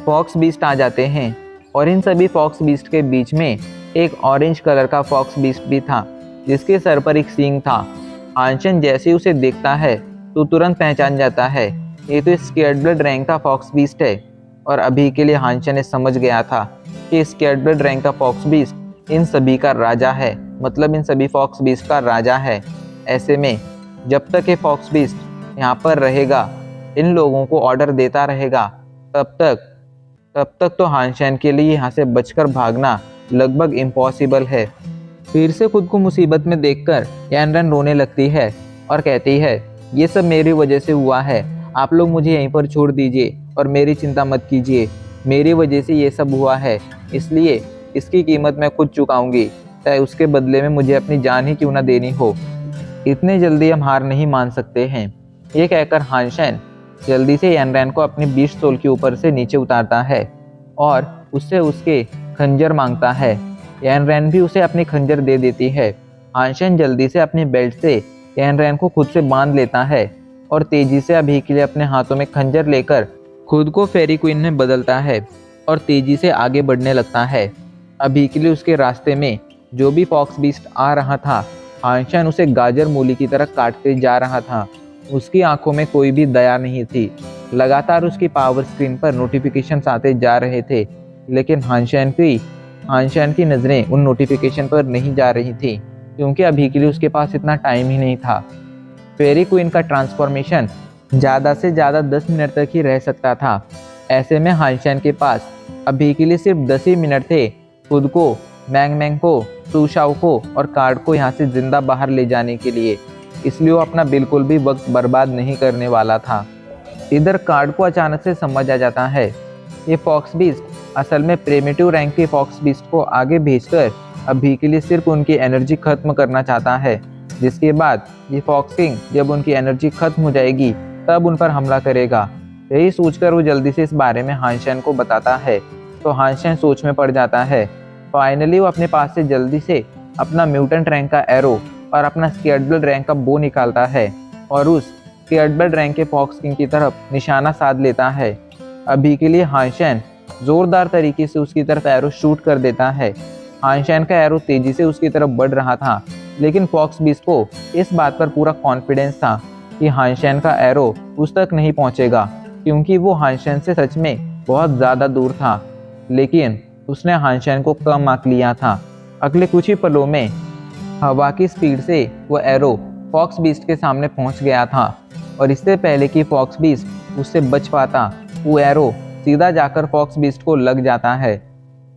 फॉक्स बीस्ट आ जाते हैं और इन सभी फॉक्स बीस्ट के बीच में एक ऑरेंज कलर का फॉक्स बीस्ट भी था जिसके सर पर एक सींग था। हान शेन जैसे ही उसे देखता है तो तुरंत पहचान जाता है, ये तो स्केर्ड ब्लड रैंक का फॉक्स बीस्ट है। और अभी के लिए हान शेन ने समझ गया था कि स्केर्ड ब्लड रैंक का फॉक्स बीस्ट इन सभी का राजा है, मतलब इन सभी फॉक्स बीस्ट का राजा है। ऐसे में जब तक ये फॉक्स बीस्ट यहाँ पर रहेगा, इन लोगों को ऑर्डर देता रहेगा, तब तक तो हान शेन के लिए यहाँ से बचकर भागना लगभग इम्पॉसिबल है। फिर से खुद को मुसीबत में देखकर यानरन रोने लगती है और कहती है, ये सब मेरी वजह से हुआ है, आप लोग मुझे यहीं पर छोड़ दीजिए और मेरी चिंता मत कीजिए। मेरी वजह से ये सब हुआ है, इसलिए इसकी कीमत मैं खुद चुकाऊंगी, चाहे उसके बदले में मुझे अपनी जान ही क्यों ना देनी हो। इतने जल्दी हम हार नहीं मान सकते हैं। ये कहकर हानशेन जल्दी से यानरैन को अपनी 20 सोल के ऊपर से नीचे उतारता है और उससे उसके खंजर मांगता है। यानरैन भी उसे अपनी खंजर दे देती है। हानशेन जल्दी से अपनी बेल्ट से यानरैन को खुद से बांध लेता है और तेजी से अभी के लिए अपने हाथों में खंजर लेकर खुद को फेरी क्वीन में बदलता है और तेजी से आगे बढ़ने लगता है। अभी के लिए उसके रास्ते में जो भी फॉक्स बीस्ट आ रहा था, हानशेन उसे गाजर मूली की तरह काटते जा रहा था। उसकी आंखों में कोई भी दया नहीं थी। लगातार उसकी पावर स्क्रीन पर नोटिफिकेशंस आते जा रहे थे, लेकिन हानशेन की नज़रें उन नोटिफिकेशन पर नहीं जा रही थी, क्योंकि अभी के लिए उसके पास इतना टाइम ही नहीं था। फेरी क्वीन का ट्रांसफॉर्मेशन ज़्यादा से ज़्यादा 10 मिनट तक ही रह सकता था। ऐसे में हानशेन के पास अभी के लिए सिर्फ 10 ही मिनट थे खुद को, मैंग को, सुशाओ को और कार्ड को यहाँ से जिंदा बाहर ले जाने के लिए। इसलिए वो अपना बिल्कुल भी वक्त बर्बाद नहीं करने वाला था। इधर कार्ड को अचानक से समझ आ जाता है ये फॉक्स बीस्ट असल में प्रिमिटिव रैंक के फॉक्स बीस्ट को आगे भेजकर अभी के लिए सिर्फ उनकी एनर्जी खत्म करना चाहता है, जिसके बाद ये फॉक्स किंग जब उनकी एनर्जी खत्म हो जाएगी तब उन पर हमला करेगा। यही सोचकर वो जल्दी से इस बारे में हानशेन को बताता है, तो हानशेन सोच में पड़ जाता है। फाइनली वो अपने पास से जल्दी से अपना म्यूटेंट रैंक का एरो और अपना स्केयर्ड ब्लड रैंक का बो निकालता है और उस स्केयर्ड ब्लड रैंक के फॉक्स किंग की तरफ निशाना साध लेता है। अभी के लिए हानशेन जोरदार तरीके से उसकी तरफ एरो शूट कर देता है। हानशेन का एरो तेजी से उसकी तरफ बढ़ रहा था, लेकिन फॉक्स बीस्ट को इस बात पर पूरा कॉन्फिडेंस था कि हानशेन का एरो उस तक नहीं पहुंचेगा, क्योंकि वो हानशेन से सच में बहुत ज़्यादा दूर था। लेकिन उसने हानशेन को कम आंक लिया था। अगले कुछ ही पलों में हवा की स्पीड से वो एरो फॉक्स बीस्ट के सामने पहुंच गया था और इससे पहले कि फॉक्स बीस्ट उससे बच पाता, वो एरो सीधा जाकर फॉक्स बीस्ट को लग जाता है।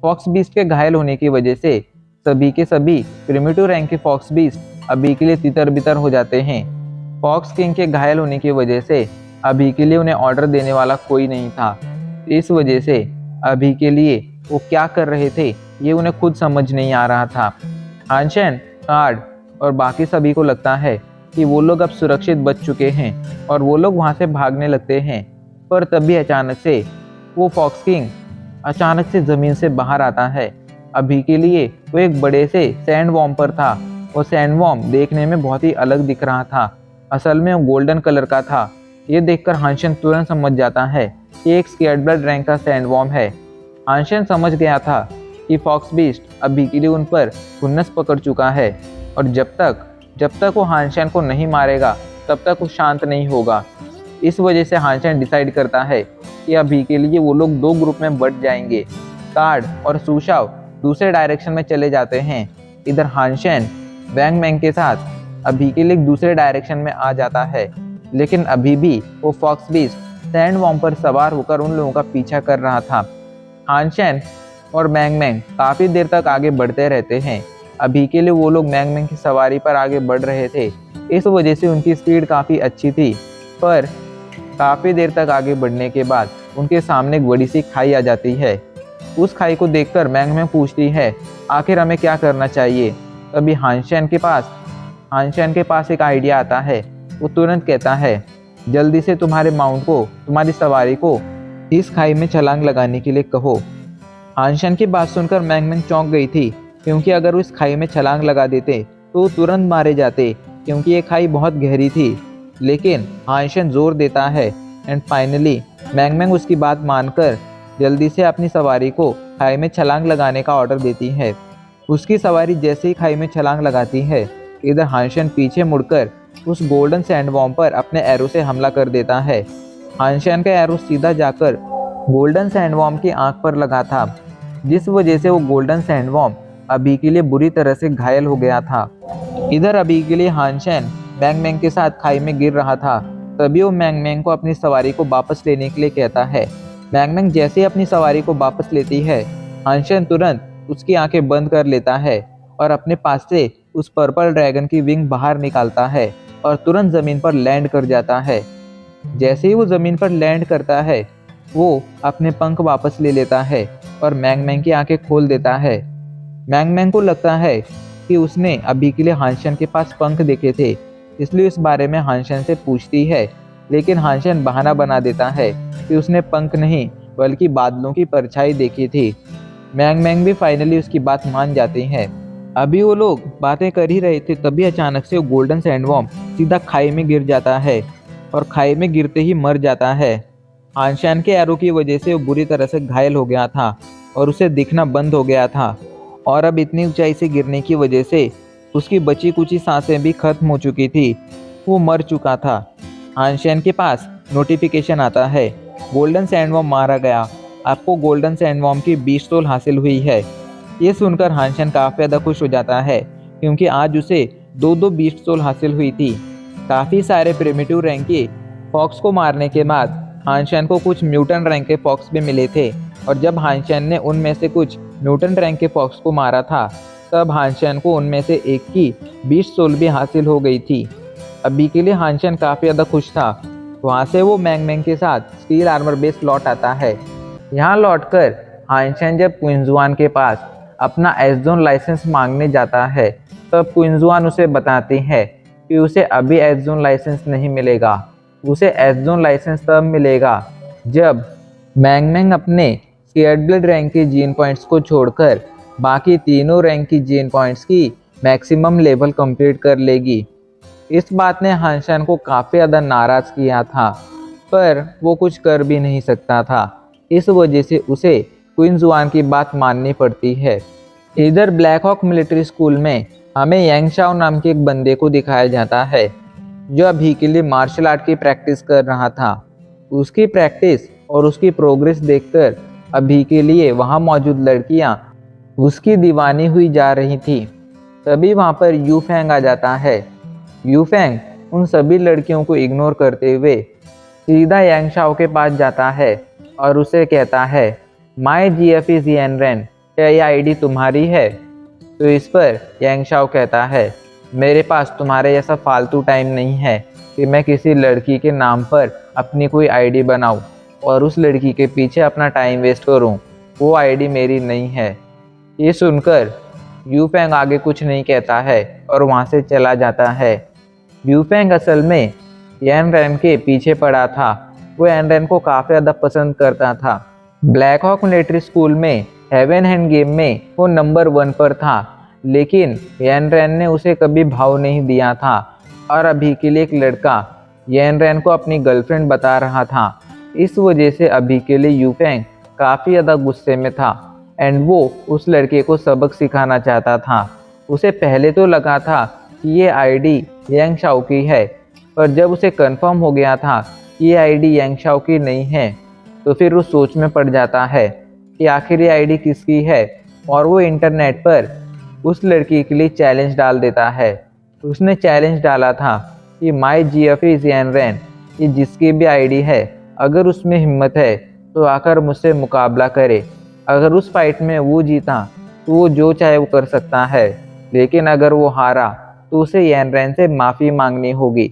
फॉक्स बीस्ट के घायल होने की वजह से सभी के सभी प्रिमिटिव रैंक के फॉक्स बीस्ट अभी के लिए तितर बितर हो जाते हैं। फॉक्स किंग के घायल होने की वजह से अभी के लिए उन्हें ऑर्डर देने वाला कोई नहीं था। इस वजह से अभी के लिए वो क्या कर रहे थे ये उन्हें खुद समझ नहीं आ रहा था। हानशेन, कार्ड और बाकी सभी को लगता है कि वो लोग अब सुरक्षित बच चुके हैं और वो लोग वहाँ से भागने लगते हैं, पर तभी अचानक से वो फॉक्स किंग अचानक से ज़मीन से बाहर आता है। अभी के लिए वो एक बड़े से सैंड वॉर्म पर था और सैंड वॉर्म देखने में बहुत ही अलग दिख रहा था। असल में वो गोल्डन कलर का था। ये देखकर हानशेन तुरंत समझ जाता है कि एक स्केयर्ड ब्लड रैंक का सैंड वॉर्म है। हानशेन समझ गया था कि फॉक्स बीस्ट अभी के लिए उन पर खुन्नस पकड़ चुका है और जब तक वो हानशेन को नहीं मारेगा तब तक वो शांत नहीं होगा। इस वजह से हानशेन डिसाइड करता है कि अभी के लिए वो लोग 2 ग्रुप में बंट जाएंगे। कार्ड और सुशाओ दूसरे डायरेक्शन में चले जाते हैं। इधर हानशेन वैंग के साथ अभी के लिए दूसरे डायरेक्शन में आ जाता है, लेकिन अभी भी वो फॉक्स बीस्ट सैंड वॉर्म पर सवार होकर उन लोगों का पीछा कर रहा था। हानशेन और मैंग काफ़ी देर तक आगे बढ़ते रहते हैं। अभी के लिए वो लोग मैंग की सवारी पर आगे बढ़ रहे थे, इस वजह से उनकी स्पीड काफ़ी अच्छी थी। पर काफ़ी देर तक आगे बढ़ने के बाद उनके सामने एक बड़ी सी खाई आ जाती है। उस खाई को देखकर मैंग पूछती है आखिर हमें क्या करना चाहिए। तभी हानशेन के पास एक आइडिया आता है। वो तुरंत कहता है जल्दी से तुम्हारे माउंट को, तुम्हारी सवारी को इस खाई में छलांग लगाने के लिए कहो। हानशेन की बात सुनकर मैंग चौंक गई थी, क्योंकि अगर वो इस खाई में छलांग लगा देते तो तुरंत मारे जाते, क्योंकि ये खाई बहुत गहरी थी। लेकिन हानशेन जोर देता है एंड फाइनली मैंग उसकी बात मानकर जल्दी से अपनी सवारी को खाई में छलांग लगाने का ऑर्डर देती है। उसकी सवारी जैसे ही खाई में छलांग लगाती है, इधर हानशेन पीछे मुड़कर उस गोल्डन सैंडवॉर्म पर अपने एरो से हमला कर देता है। हानशेन का एरो सीधा जाकर गोल्डन सैंडवॉर्म की आंख पर लगा था, जिस वजह से वो गोल्डन सैंडवॉर्म अभी के लिए बुरी तरह से घायल हो गया था। इधर अभी के लिए हानशेन मैंग के साथ खाई में गिर रहा था। तभी वो मैंग को अपनी सवारी को वापस लेने के लिए कहता है। मैंग जैसे ही अपनी सवारी को वापस लेती है, हानशेन तुरंत उसकी आंखें बंद कर लेता है और अपने पास से उस पर्पल ड्रैगन की विंग बाहर निकालता है और तुरंत ज़मीन पर लैंड कर जाता है। जैसे ही वो ज़मीन पर लैंड करता है, वो अपने पंख वापस ले लेता है और मैंग की आंखें खोल देता है। मैंग को लगता है कि उसने अभी के लिए हानशेन के पास पंख देखे थे, इसलिए इस बारे में हानशेन से पूछती है, लेकिन हानशेन बहाना बना देता है कि उसने पंख नहीं बल्कि बादलों की परछाई देखी थी। मैंग मैंग भी फाइनली उसकी बात मान जाती है। अभी वो लोग बातें कर ही रहे थे, तभी अचानक से वो गोल्डन सैंडवर्म सीधा खाई में गिर जाता है और खाई में गिरते ही मर जाता है। हानशेन के एरो की वजह से वो बुरी तरह से घायल हो गया था और उसे दिखना बंद हो गया था, और अब इतनी ऊंचाई से गिरने की वजह से उसकी बची कुची सांसें भी खत्म हो चुकी थी। वो मर चुका था। हानशेन के पास नोटिफिकेशन आता है, गोल्डन सैंडवर्म मारा गया, आपको गोल्डन सैंडवर्म की 20 सोल हासिल हुई है। ये सुनकर हानशेन काफ़ी ज़्यादा खुश हो जाता है, क्योंकि आज उसे 20 सोल हासिल हुई थी। काफ़ी सारे प्रिमिटिव रैंक के फॉक्स को मारने के बाद हानशेन को कुछ म्यूटेंट रैंक के फॉक्स भी मिले थे, और जब हानशेन ने उनमें से कुछ म्यूटेंट रैंक के फॉक्स को मारा था, तब हानशेन को उनमें से एक की 20 सोल भी हासिल हो गई थी। अभी के लिए हानशेन काफ़ी ज़्यादा खुश था। वहाँ से वो मैंग मैंग के साथ स्टील आर्मर बेस लौट आता है। यहाँ लौटकर हानशेन जब क्विंजुआन के पास अपना एस जोन लाइसेंस मांगने जाता है, तब क्विंजुआन उसे बताती है कि उसे अभी एस जोन लाइसेंस नहीं मिलेगा। उसे एस जोन लाइसेंस तब मिलेगा जब मैंग मैंग अपने शेयर्ड ब्लड रैंक के जीन पॉइंट्स को छोड़कर बाकी तीनों रैंक की जीन पॉइंट्स की मैक्सिमम लेवल कंप्लीट कर लेगी। इस बात ने हानशेन को काफ़ी ज़्यादा नाराज़ किया था, पर वो कुछ कर भी नहीं सकता था। इस वजह से उसे क्विंजुआन की बात माननी पड़ती है। इधर ब्लैक हॉक मिलिट्री स्कूल में हमें यांग शाओ नाम के एक बंदे को दिखाया जाता है, जो अभी के लिए मार्शल आर्ट की प्रैक्टिस कर रहा था। उसकी प्रैक्टिस और उसकी प्रोग्रेस देखकर अभी के लिए वहाँ मौजूद लड़कियाँ उसकी दीवानी हुई जा रही थी। तभी वहाँ पर यू फेंग आ जाता है। यू फेंग उन सभी लड़कियों को इग्नोर करते हुए सीधा यांग शाओ के पास जाता है और उसे कहता है, माई GF इज यानरेन, क्या यह आईडी तुम्हारी है? तो इस पर यांग शाओ कहता है, मेरे पास तुम्हारे जैसा फालतू टाइम नहीं है कि मैं किसी लड़की के नाम पर अपनी कोई आईडी बनाऊं और उस लड़की के पीछे अपना टाइम वेस्ट करूं। वो आईडी मेरी नहीं है। ये सुनकर यू फेंग आगे कुछ नहीं कहता है और वहाँ से चला जाता है। यू फेंग असल में यानरेन के पीछे पड़ा था। वो यानरेन को काफ़ी ज़्यादा पसंद करता था। ब्लैक हॉक मिलिट्री स्कूल में हेवन हैंड गेम में वो नंबर 1 पर था, लेकिन यानरेन ने उसे कभी भाव नहीं दिया था, और अभी के लिए एक लड़का यानरेन को अपनी गर्लफ्रेंड बता रहा था। इस वजह से अभी के लिए यू फेंग काफ़ी ज़्यादा गुस्से में था एंड वो उस लड़के को सबक सिखाना चाहता था। उसे पहले तो लगा था कि ये आईडी यांग शाओ की है, पर जब उसे कंफर्म हो गया था कि ये आईडी यांग शाओ की नहीं है, तो फिर वो सोच में पड़ जाता है कि आखिर ये आईडी किसकी है, और वो इंटरनेट पर उस लड़की के लिए चैलेंज डाल देता है। उसने चैलेंज डाला था कि माई GF इज यानरेन, ये जिसकी भी आईडी है, अगर उसमें हिम्मत है तो आकर मुझसे मुकाबला करे। अगर उस फाइट में वो जीता तो वो जो चाहे वो कर सकता है, लेकिन अगर वो हारा तो उसे यानरेन से माफ़ी मांगनी होगी।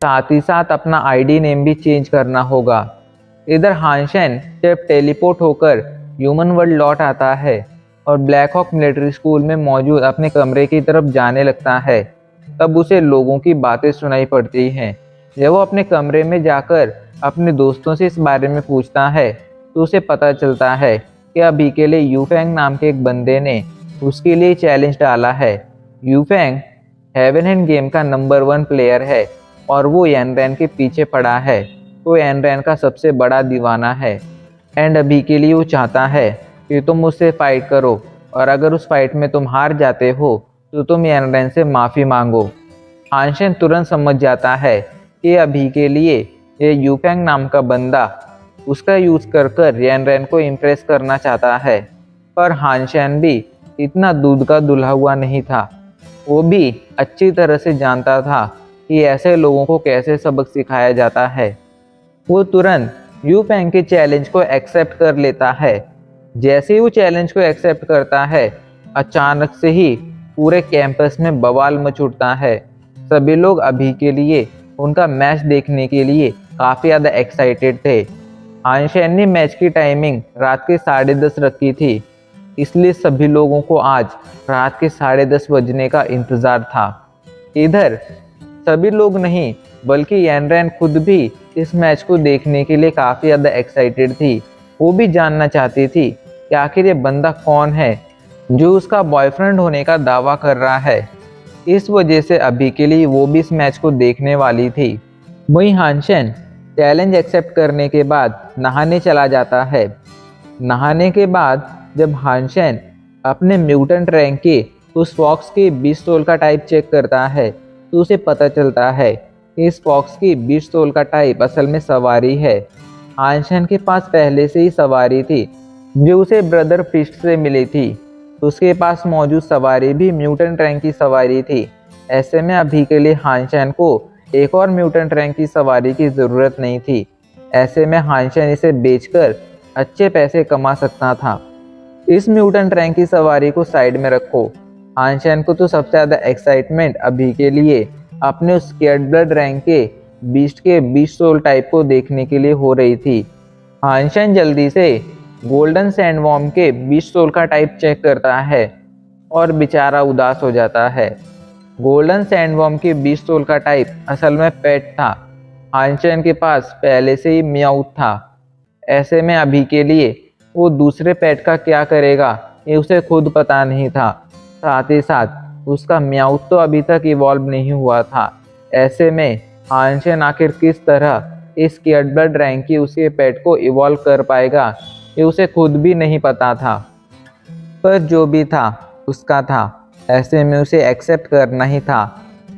साथ ही साथ अपना आईडी नेम भी चेंज करना होगा। इधर हानशेन जब टेलीपोर्ट होकर ह्यूमन वर्ल्ड लौट आता है और ब्लैक हॉक मिलिट्री स्कूल में मौजूद अपने कमरे की तरफ जाने लगता है, तब उसे लोगों की बातें सुनाई पड़ती हैं। जब वो अपने कमरे में जाकर अपने दोस्तों से इस बारे में पूछता है, तो उसे पता चलता है कि अभी के लिए यू फेंग नाम के एक बंदे ने उसके लिए चैलेंज डाला है। यू फेंग हेवन हैंड गेम का नंबर 1 प्लेयर है और वो यानरेन के पीछे पड़ा है। वो यानरेन का सबसे बड़ा दीवाना है एंड अभी के लिए वो चाहता है कि तुम मुझसे फाइट करो, और अगर उस फाइट में तुम हार जाते हो तो तुम यानरेन से माफ़ी मांगो। हानशेन तुरंत समझ जाता है कि अभी के लिए ये यू फेंग नाम का बंदा उसका यूज़ कर यानरेन को इम्प्रेस करना चाहता है, पर हानशेन भी इतना दूध का दुल्हा हुआ नहीं था। वो भी अच्छी तरह से जानता था कि ऐसे लोगों को कैसे सबक सिखाया जाता है। वो तुरंत यू फेंग के चैलेंज को एक्सेप्ट कर लेता है। जैसे ही वो चैलेंज को एक्सेप्ट करता है, अचानक से ही पूरे कैंपस में बवाल मच उठता है। सभी लोग अभी के लिए उनका मैच देखने के लिए काफ़ी ज़्यादा एक्साइटेड थे। हानशेन ने मैच की टाइमिंग रात के 10:30 रखी थी, इसलिए सभी लोगों को आज रात के 10:30 बजने का इंतज़ार था। इधर सभी लोग नहीं बल्कि यानरैन खुद भी इस मैच को देखने के लिए काफ़ी ज़्यादा एक्साइटेड थी। वो भी जानना चाहती थी कि आखिर ये बंदा कौन है जो उसका बॉयफ्रेंड होने का दावा कर रहा है। इस वजह से अभी के लिए वो भी इस मैच को देखने वाली थी। वहीं हानशेन चैलेंज एक्सेप्ट करने के बाद नहाने चला जाता है। नहाने के बाद जब हानशेन अपने म्यूटेंट रैंक के उस फॉक्स के बीस्ट सोल का टाइप चेक करता है तो उसे पता चलता है कि इस फॉक्स की बीस्ट सोल का टाइप असल में सवारी है। हानशेन के पास पहले से ही सवारी थी जो उसे ब्रदर फिस्ट से मिली थी। उसके पास मौजूद सवारी भी म्यूटेंट रैंक की सवारी थी। ऐसे में अभी के लिए हानशेन को एक और म्यूटेंट रैंक की सवारी की ज़रूरत नहीं थी। ऐसे में हानशेन इसे बेचकर अच्छे पैसे कमा सकता था। इस म्यूटेंट रैंक की सवारी को साइड में रखो। हानशेन को तो सबसे ज़्यादा एक्साइटमेंट अभी के लिए अपने उस स्केर्ड ब्लड रैंक के बीस्ट सोल टाइप को देखने के लिए हो रही थी। हानशेन जल्दी से गोल्डन सैंडवॉर्म के बीस्ट सोल का टाइप चेक करता है और बेचारा उदास हो जाता है। गोल्डन सैंडवॉर्म के बीस्ट सोल का टाइप असल में पेट था। हानशेन के पास पहले से ही म्याऊथ था। ऐसे में अभी के लिए वो दूसरे पेट का क्या करेगा ये उसे खुद पता नहीं था। साथ ही साथ उसका म्याऊथ तो अभी तक इवॉल्व नहीं हुआ था। ऐसे में हानशेन आखिर किस तरह इस स्केर्ड ब्लड रैंक की उसके पेट को इवॉल्व कर पाएगा ये उसे खुद भी नहीं पता था। पर जो भी था उसका था। ऐसे में उसे एक्सेप्ट करना ही था।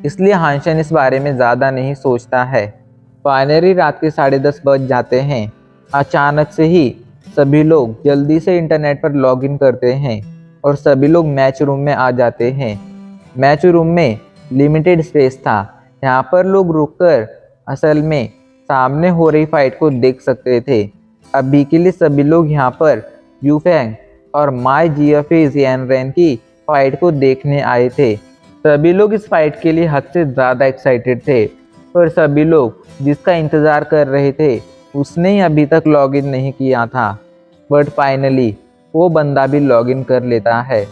इसलिए हानशेन इस बारे में ज़्यादा नहीं सोचता है। फाइनली रात के 10:30 बज जाते हैं। अचानक से ही सभी लोग जल्दी से इंटरनेट पर लॉगिन करते हैं और सभी लोग मैच रूम में आ जाते हैं। मैच रूम में लिमिटेड स्पेस था। यहाँ पर लोग रुककर असल में सामने हो रही फाइट को देख सकते थे। अभी के लिए सभी लोग यहाँ पर यूफैंग और माई जीएफएस यानरैन की फाइट को देखने आए थे। सभी लोग इस फाइट के लिए हद से ज़्यादा एक्साइटेड थे। पर सभी लोग जिसका इंतज़ार कर रहे थे उसने ही अभी तक लॉगिन नहीं किया था। बट फाइनली वो बंदा भी लॉगिन कर लेता है।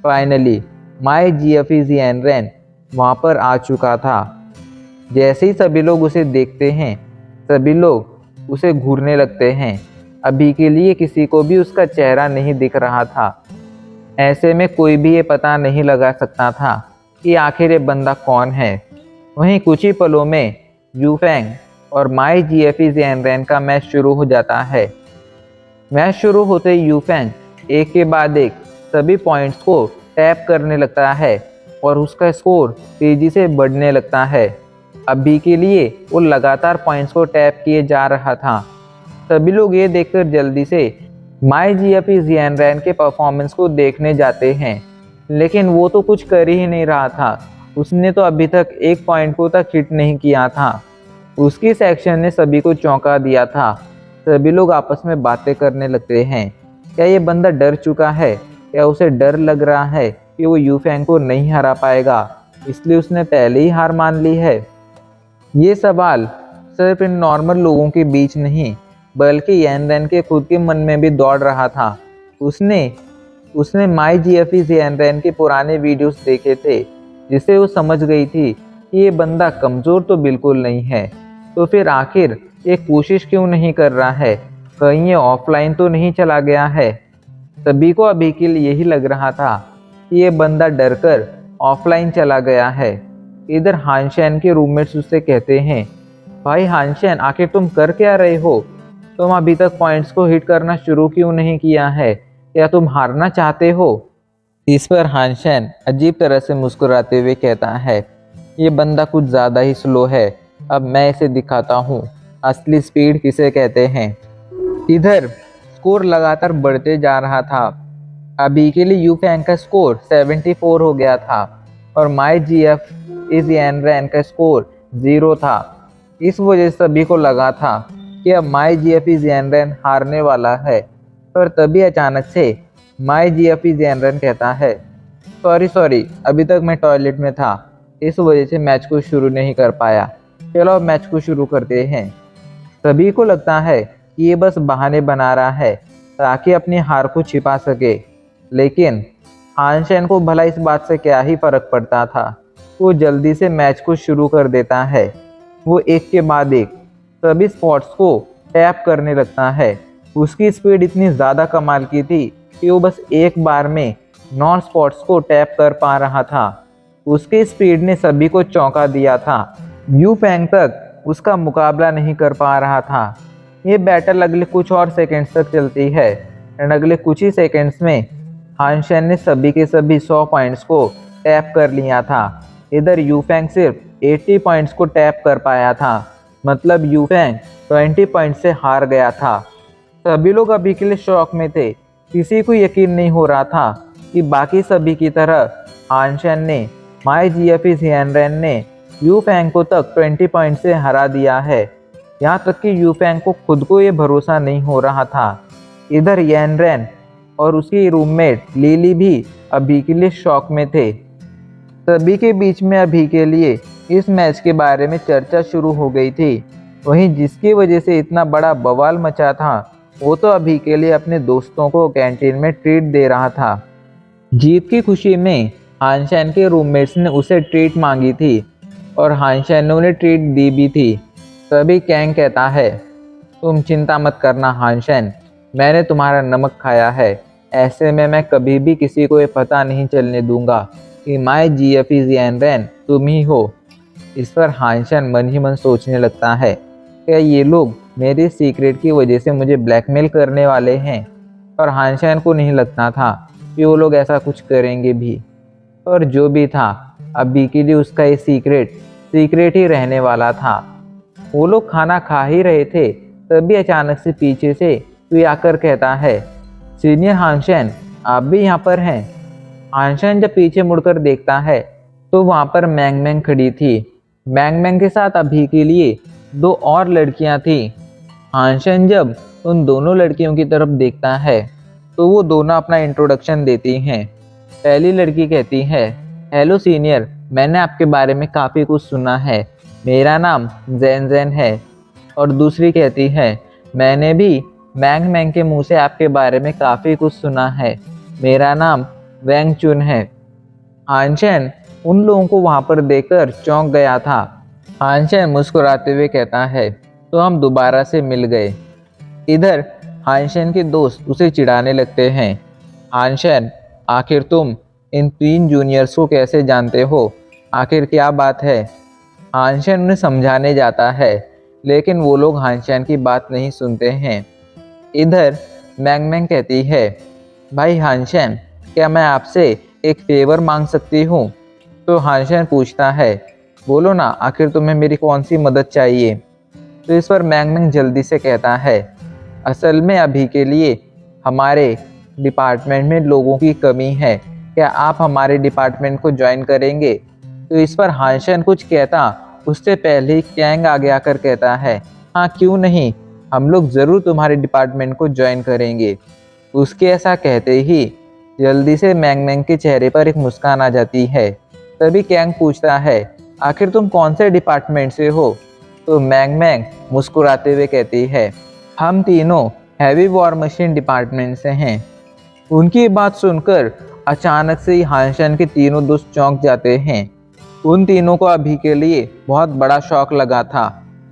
फाइनली माई जीएफएस यानरैन वहाँ पर आ चुका था। जैसे ही सभी लोग उसे देखते हैं सभी लोग उसे घूरने लगते हैं। अभी के लिए किसी को भी उसका चेहरा नहीं दिख रहा था। ऐसे में कोई भी ये पता नहीं लगा सकता था कि आखिर ये बंदा कौन है। वहीं कुछ ही पलों में यूफैंग और माई जीएफएस यानरैन का मैच शुरू हो जाता है। मैच शुरू होते ही यूफैंग एक के बाद एक सभी पॉइंट्स को टैप करने लगता है और उसका स्कोर तेजी से बढ़ने लगता है। अभी के लिए वो लगातार पॉइंट्स को टैप किए जा रहा था। सभी लोग ये देखकर जल्दी से माई जीएफएस यानरैन के परफॉर्मेंस को देखने जाते हैं, लेकिन वो तो कुछ कर ही नहीं रहा था। उसने तो अभी तक एक पॉइंट को तक हिट नहीं किया था। उसकी सेक्शन ने सभी को चौंका दिया था। सभी लोग आपस में बातें करने लगते हैं। क्या ये बंदा डर चुका है? क्या उसे डर लग रहा है कि वो यूफैंग को नहीं हरा पाएगा, इसलिए उसने पहले ही हार मान ली है? ये सवाल सिर्फ इन नॉर्मल लोगों के बीच नहीं बल्कि यानरैन के खुद के मन में भी दौड़ रहा था। उसने माई जीएफएस यानरैन के पुराने वीडियोस देखे थे जिससे वो समझ गई थी कि ये बंदा कमज़ोर तो बिल्कुल नहीं है। तो फिर आखिर ये कोशिश क्यों नहीं कर रहा है? कहीं ये ऑफलाइन तो नहीं चला गया है? सभी को अभी के लिए यही लग रहा था कि ये बंदा डरकर ऑफलाइन चला गया है। इधर हानशेन के रूममेट्स उससे कहते हैं, भाई हानशेन आखिर तुम कर क्या रहे हो? तुम अभी तक पॉइंट्स को हिट करना शुरू क्यों नहीं किया है? क्या तुम हारना चाहते हो? इस पर हानशेन अजीब तरह से मुस्कुराते हुए कहता है, ये बंदा कुछ ज़्यादा ही स्लो है। अब मैं इसे दिखाता हूँ असली स्पीड किसे कहते हैं। इधर स्कोर लगातार बढ़ते जा रहा था। अभी के लिए यूफैंग का स्कोर 74 हो गया था और माई जीएफएस यानरैन का स्कोर 0 था। इस वजह से सभी को लगा था कि अब माई जीएफएस यानरैन हारने वाला है। पर तभी अचानक से माई जीएफएस यानरैन कहता है, सॉरी अभी तक मैं टॉयलेट में था, इस वजह से मैच को शुरू नहीं कर पाया। चलो अब मैच को शुरू करते हैं। सभी को लगता है कि ये बस बहाने बना रहा है ताकि अपनी हार को छिपा सके, लेकिन हानशेन को भला इस बात से क्या ही फर्क पड़ता था। वो जल्दी से मैच को शुरू कर देता है। वो एक के बाद एक सभी स्पॉट्स को टैप करने लगता है। उसकी स्पीड इतनी ज़्यादा कमाल की थी कि वो बस एक बार में 9 स्पॉट्स को टैप कर पा रहा था। उसकी स्पीड ने सभी को चौंका दिया था। यू फैंग तक उसका मुकाबला नहीं कर पा रहा था। ये बैटल अगले कुछ और सेकंड्स तक चलती है एंड अगले कुछ ही सेकंड्स में हान शेन ने सभी के सभी 100 पॉइंट्स को टैप कर लिया था। इधर यू फैंग सिर्फ 80 पॉइंट्स को टैप कर पाया था। मतलब यू फैंग 20 पॉइंट्स से हार गया था। सभी लोग अभी के लिए शॉक में थे। किसी को यकीन नहीं हो रहा था कि बाकी सभी की तरह हान शेन ने माई जीएफई जियानरेन ने यू फैंग को तक 20 पॉइंट से हरा दिया है। यहाँ तक कि यू फैंग को खुद को ये भरोसा नहीं हो रहा था। इधर यानरेन और उसकी रूममेट लिली भी अभी के लिए शॉक में थे। सभी के बीच में अभी के लिए इस मैच के बारे में चर्चा शुरू हो गई थी। वहीं जिसकी वजह से इतना बड़ा बवाल मचा था वो तो अभी के लिए अपने दोस्तों को कैंटीन में ट्रीट दे रहा था। जीत की खुशी में हान शेन के रूममेट्स ने उसे ट्रीट मांगी थी और हान शेन ने उन्हें ट्रीट दी भी थी। तभी कैंग कहता है, तुम चिंता मत करना हान शेन, मैंने तुम्हारा नमक खाया है। ऐसे में मैं कभी भी किसी को ये पता नहीं चलने दूंगा कि माई जीएफई जियानरेन तुम ही हो। इस पर हान शेन मन ही मन सोचने लगता है, क्या ये लोग मेरे सीक्रेट की वजह से मुझे ब्लैकमेल करने वाले हैं? और हान शेन को नहीं लगता था कि वो लोग ऐसा कुछ करेंगे भी। और जो भी था, अभी के लिए उसका ये सीक्रेट ही रहने वाला था। वो लोग खाना खा ही रहे थे, तभी अचानक से पीछे से कोई आकर कहता है, सीनियर हान शेन, आप भी यहाँ पर हैं? हान शेन जब पीछे मुड़कर देखता है तो वहाँ पर मैंग मैंग खड़ी थी। मैंग मैंग के साथ अभी के लिए 2 और लड़कियाँ थी। हान शेन जब उन दोनों लड़कियों की तरफ देखता है तो वो दोनों अपना इंट्रोडक्शन देती हैं। पहली लड़की कहती है, हेलो सीनियर, मैंने आपके बारे में काफ़ी कुछ सुना है, मेरा नाम जैन जैन है। और दूसरी कहती है, मैंने भी मैंग मैंग के मुंह से आपके बारे में काफ़ी कुछ सुना है, मेरा नाम वैंग चुन है। हान शेन उन लोगों को वहाँ पर देखकर चौंक गया था। हान शेन मुस्कुराते हुए कहता है, तो हम दोबारा से मिल गए। इधर हान शेन के दोस्त उसे चिढ़ाने लगते हैं। हान शेन, आखिर तुम इन 3 जूनियर्स को कैसे जानते हो? आखिर क्या बात है? हान शेन उन्हें समझाने जाता है, लेकिन वो लोग हान शेन की बात नहीं सुनते हैं। इधर मैंग मैंग कहती है, भाई हान शेन, क्या मैं आपसे एक फेवर मांग सकती हूँ? तो हान शेन पूछता है, बोलो ना, आखिर तुम्हें मेरी कौन सी मदद चाहिए? तो इस पर मैंग मैंग जल्दी से कहता है, असल में अभी के लिए हमारे डिपार्टमेंट में लोगों की कमी है, क्या आप हमारे डिपार्टमेंट को ज्वाइन करेंगे? तो इस पर हान शेन कुछ कहता उससे पहले ही कैंग आगे आकर कहता है, हाँ क्यों नहीं, हम लोग ज़रूर तुम्हारे डिपार्टमेंट को ज्वाइन करेंगे। उसके ऐसा कहते ही जल्दी से मैंग मैंग के चेहरे पर एक मुस्कान आ जाती है। तभी कैंग पूछता है, आखिर तुम कौन से डिपार्टमेंट से हो? तो मैंग मैंग मुस्कुराते हुए कहती है, हम तीनों हैवी वॉर मशीन डिपार्टमेंट से हैं। उनकी बात सुनकर अचानक से ही हान शेन के तीनों दोस्त चौंक जाते हैं। उन तीनों को अभी के लिए बहुत बड़ा शॉक लगा था।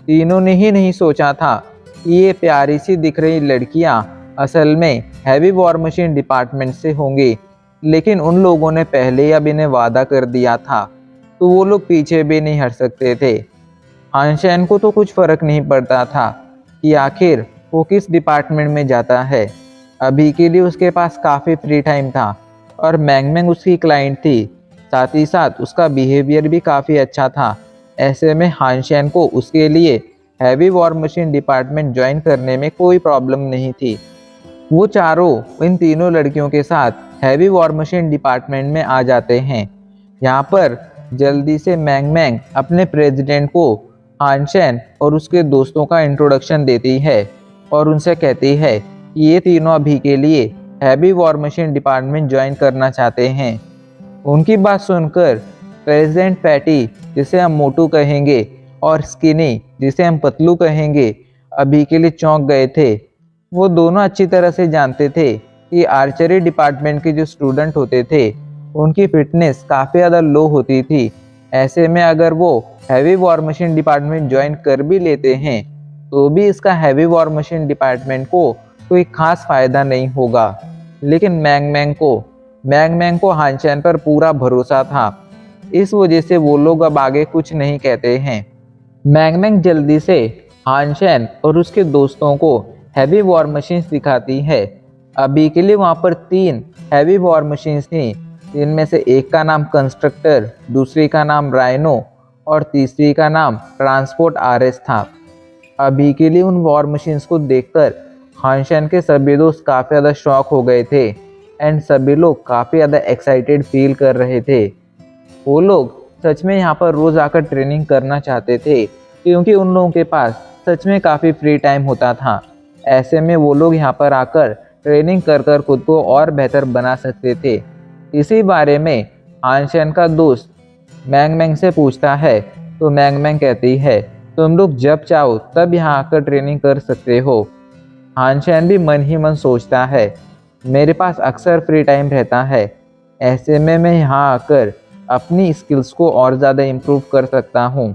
तीनों ने ही नहीं सोचा था कि ये प्यारी सी दिख रही लड़कियां असल में हैवी वॉर मशीन डिपार्टमेंट से होंगी। लेकिन उन लोगों ने पहले ही अब इन्हें वादा कर दिया था, तो वो लोग पीछे भी नहीं हट सकते थे। हान शेन को तो कुछ फ़र्क नहीं पड़ता था कि आखिर वो किस डिपार्टमेंट में जाता है। अभी के लिए उसके पास काफ़ी फ्री टाइम था और मैंग मैंग उसकी क्लाइंट थी। साथ ही साथ उसका बिहेवियर भी काफ़ी अच्छा था। ऐसे में हान शेन को उसके लिए heavy war machine department join करने में कोई प्रॉब्लम नहीं थी। वो चारों इन तीनों लड़कियों के साथ हैवी वॉर मशीन डिपार्टमेंट में आ जाते हैं। यहाँ पर जल्दी से मैंग मैंग अपने प्रेसिडेंट को हान शेन और उसके दोस्तों का इंट्रोडक्शन देती है और उनसे कहती है कि ये तीनों अभी के लिए heavy war machine department join करना चाहते हैं। उनकी बात सुनकर प्रेसिडेंट फैटी, जिसे हम मोटू कहेंगे, और स्किनी, जिसे हम पतलू कहेंगे, अभी के लिए चौंक गए थे। वो दोनों अच्छी तरह से जानते थे कि आर्चरी डिपार्टमेंट के जो स्टूडेंट होते थे उनकी फिटनेस काफ़ी ज़्यादा लो होती थी, ऐसे में अगर वो heavy war machine department join कर भी लेते हैं तो भी इसका हैवी वॉर मशीन डिपार्टमेंट को कोई खास फायदा नहीं होगा। लेकिन मैंग मैंग को हानचैन पर पूरा भरोसा था। इस वजह से वो लोग अब आगे कुछ नहीं कहते हैं। मैंग मैंग जल्दी से हानचैन और उसके दोस्तों को हैवी वॉर मशीन्स दिखाती है। अभी के लिए वहाँ पर 3 हैवी वॉर मशीन्स थी। इनमें से एक का नाम कंस्ट्रक्टर, दूसरी का नाम राइनो और तीसरी का नाम ट्रांसपोर्ट आरएस था। अभी के लिए उन वॉर मशीन्स को देखकर हानचैन के सभी दोस्त काफ़ी ज़्यादा शॉक हो गए थे एंड सभी लोग काफ़ी ज़्यादा एक्साइटेड फील कर रहे थे। वो लोग सच में यहाँ पर रोज़ आकर ट्रेनिंग करना चाहते थे क्योंकि उन लोगों के पास सच में काफ़ी फ्री टाइम होता था। ऐसे में वो लोग यहाँ पर आकर ट्रेनिंग कर कर खुद को और बेहतर बना सकते थे। इसी बारे में हानचैन का दोस्त मैंग मैंग से पूछता है तो मैंग मैंग कहती है तुम लोग जब चाहो तब यहाँ आकर ट्रेनिंग कर सकते हो। हानचैन भी मन ही मन सोचता है मेरे पास अक्सर फ्री टाइम रहता है, ऐसे में मैं यहाँ आकर अपनी स्किल्स को और ज़्यादा इम्प्रूव कर सकता हूँ।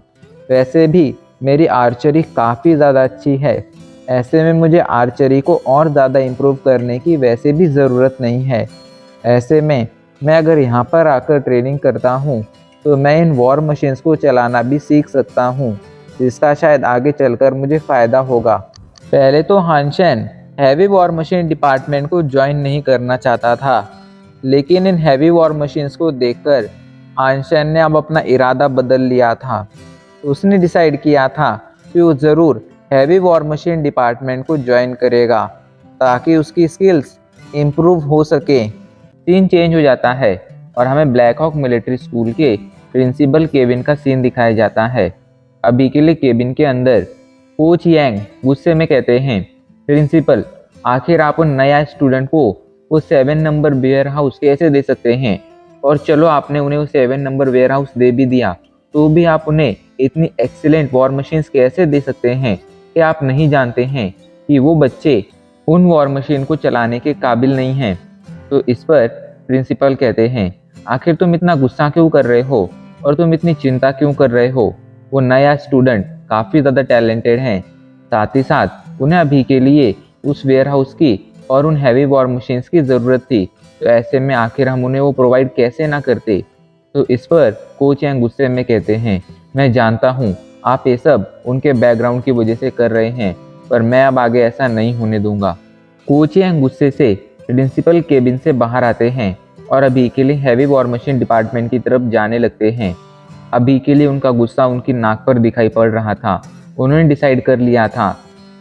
वैसे भी मेरी आर्चरी काफ़ी ज़्यादा अच्छी है, ऐसे में मुझे आर्चरी को और ज़्यादा इम्प्रूव करने की वैसे भी ज़रूरत नहीं है। ऐसे में मैं अगर यहाँ पर आकर ट्रेनिंग करता हूँ तो मैं इन वॉर मशीन्स को चलाना भी सीख सकता हूँ, जिसका शायद आगे चलकर मुझे फ़ायदा होगा। पहले तो हानचैन हैवी वॉर मशीन डिपार्टमेंट को ज्वाइन नहीं करना चाहता था, लेकिन इन हैवी वॉर मशीन्स को देखकर हानचैन ने अब अपना इरादा बदल लिया था। उसने डिसाइड किया था कि वो ज़रूर हैवी वॉर मशीन डिपार्टमेंट को ज्वाइन करेगा ताकि उसकी स्किल्स इम्प्रूव हो सके। सीन चेंज हो जाता है और हमें ब्लैक हॉक मिलिट्री स्कूल के प्रिंसिपल केविन का सीन दिखाया जाता है। अभी के लिए केबिन के अंदर कोच यांग गुस्से में कहते हैं प्रिंसिपल, आखिर आप उन नया स्टूडेंट को वो 7 नंबर वेयर हाउस कैसे दे सकते हैं? और चलो आपने उन्हें वो 7 नंबर वेयर हाउस दे भी दिया तो भी आप उन्हें इतनी एक्सीलेंट वॉर मशीन्स कैसे दे सकते हैं? क्या आप नहीं जानते हैं कि वो बच्चे उन वॉर मशीन को चलाने के काबिल नहीं हैं? तो इस पर प्रिंसिपल कहते हैं आखिर तुम इतना गुस्सा क्यों कर रहे हो और तुम इतनी चिंता क्यों कर रहे हो? वो नया स्टूडेंट काफ़ी ज़्यादा टैलेंटेड हैं, साथ ही साथ उन्हें अभी के लिए उस वेयर हाउस की और उन हैवी वॉर मशीन्स की ज़रूरत थी, तो ऐसे में आखिर हम उन्हें वो प्रोवाइड कैसे ना करते। तो इस पर कोच यांग गुस्से में कहते हैं मैं जानता हूँ आप ये सब उनके बैकग्राउंड की वजह से कर रहे हैं, पर मैं अब आगे ऐसा नहीं होने दूंगा। कोच यांग गुस्से से प्रिंसिपल केबिन से बाहर आते हैं और अभी के लिए हैवी वॉर मशीन डिपार्टमेंट की तरफ जाने लगते हैं। अभी के लिए उनका गुस्सा उनकी नाक पर दिखाई पड़ रहा था। उन्होंने डिसाइड कर लिया था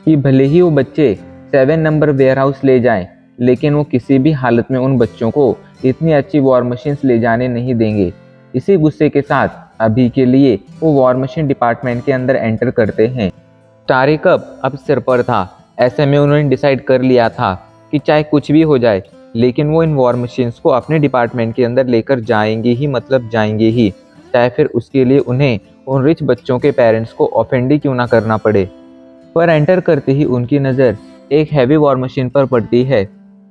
कि भले ही वो बच्चे 7 नंबर वेयर हाउस ले जाएं, लेकिन वो किसी भी हालत में उन बच्चों को इतनी अच्छी वॉर मशीन्स ले जाने नहीं देंगे। इसी गुस्से के साथ अभी के लिए वो वॉर मशीन डिपार्टमेंट के अंदर एंटर करते हैं। तारिक अब सिर पर था, ऐसे में उन्होंने डिसाइड कर लिया था कि चाहे कुछ भी हो जाए लेकिन वो इन वॉर मशीन्स को अपने डिपार्टमेंट के अंदर लेकर जाएंगे ही, मतलब जाएंगे ही, चाहे फिर उसके लिए उन्हें उन रिच बच्चों के पेरेंट्स को ऑफेंड ही क्यों ना करना पड़े। पर एंटर करते ही उनकी नज़र एक हैवी वॉर मशीन पर पड़ती है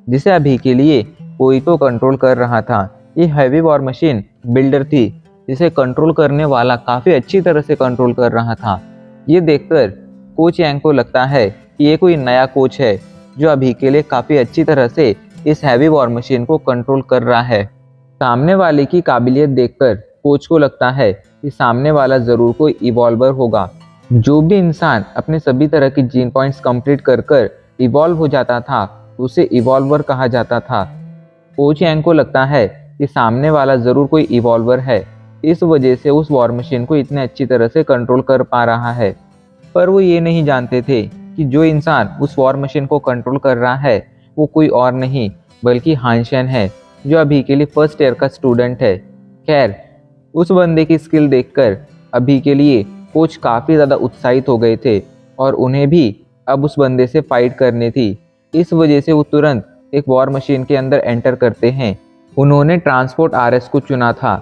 जिसे अभी के लिए कोई तो कंट्रोल कर रहा था। ये हैवी वॉर मशीन बिल्डर थी जिसे कंट्रोल करने वाला काफ़ी अच्छी तरह से कंट्रोल कर रहा था। ये देखकर कोच यांग को लगता है कि ये कोई नया कोच है जो अभी के लिए काफ़ी अच्छी तरह से इस हैवी वॉर मशीन को कंट्रोल कर रहा है। सामने वाले की काबिलियत देखकर कोच को लगता है कि सामने वाला ज़रूर कोई इवॉल्वर होगा। जो भी इंसान अपने सभी तरह की जीन पॉइंट्स कंप्लीट कर कर इवॉल्व हो जाता था उसे इवॉल्वर कहा जाता था। कोच यांग को लगता है कि सामने वाला ज़रूर कोई इवॉल्वर है, इस वजह से उस वॉर मशीन को इतने अच्छी तरह से कंट्रोल कर पा रहा है। पर वो ये नहीं जानते थे कि जो इंसान उस वॉर मशीन को कंट्रोल कर रहा है वो कोई और नहीं बल्कि हानचैन है, जो अभी के लिए फर्स्ट ईयर का स्टूडेंट है। खैर, उस बंदे की स्किल देखकर अभी के लिए कोच काफ़ी ज़्यादा उत्साहित हो गए थे और उन्हें भी अब उस बंदे से फाइट करनी थी। इस वजह से वो तुरंत एक वॉर मशीन के अंदर एंटर करते हैं। उन्होंने ट्रांसपोर्ट आरएस को चुना था।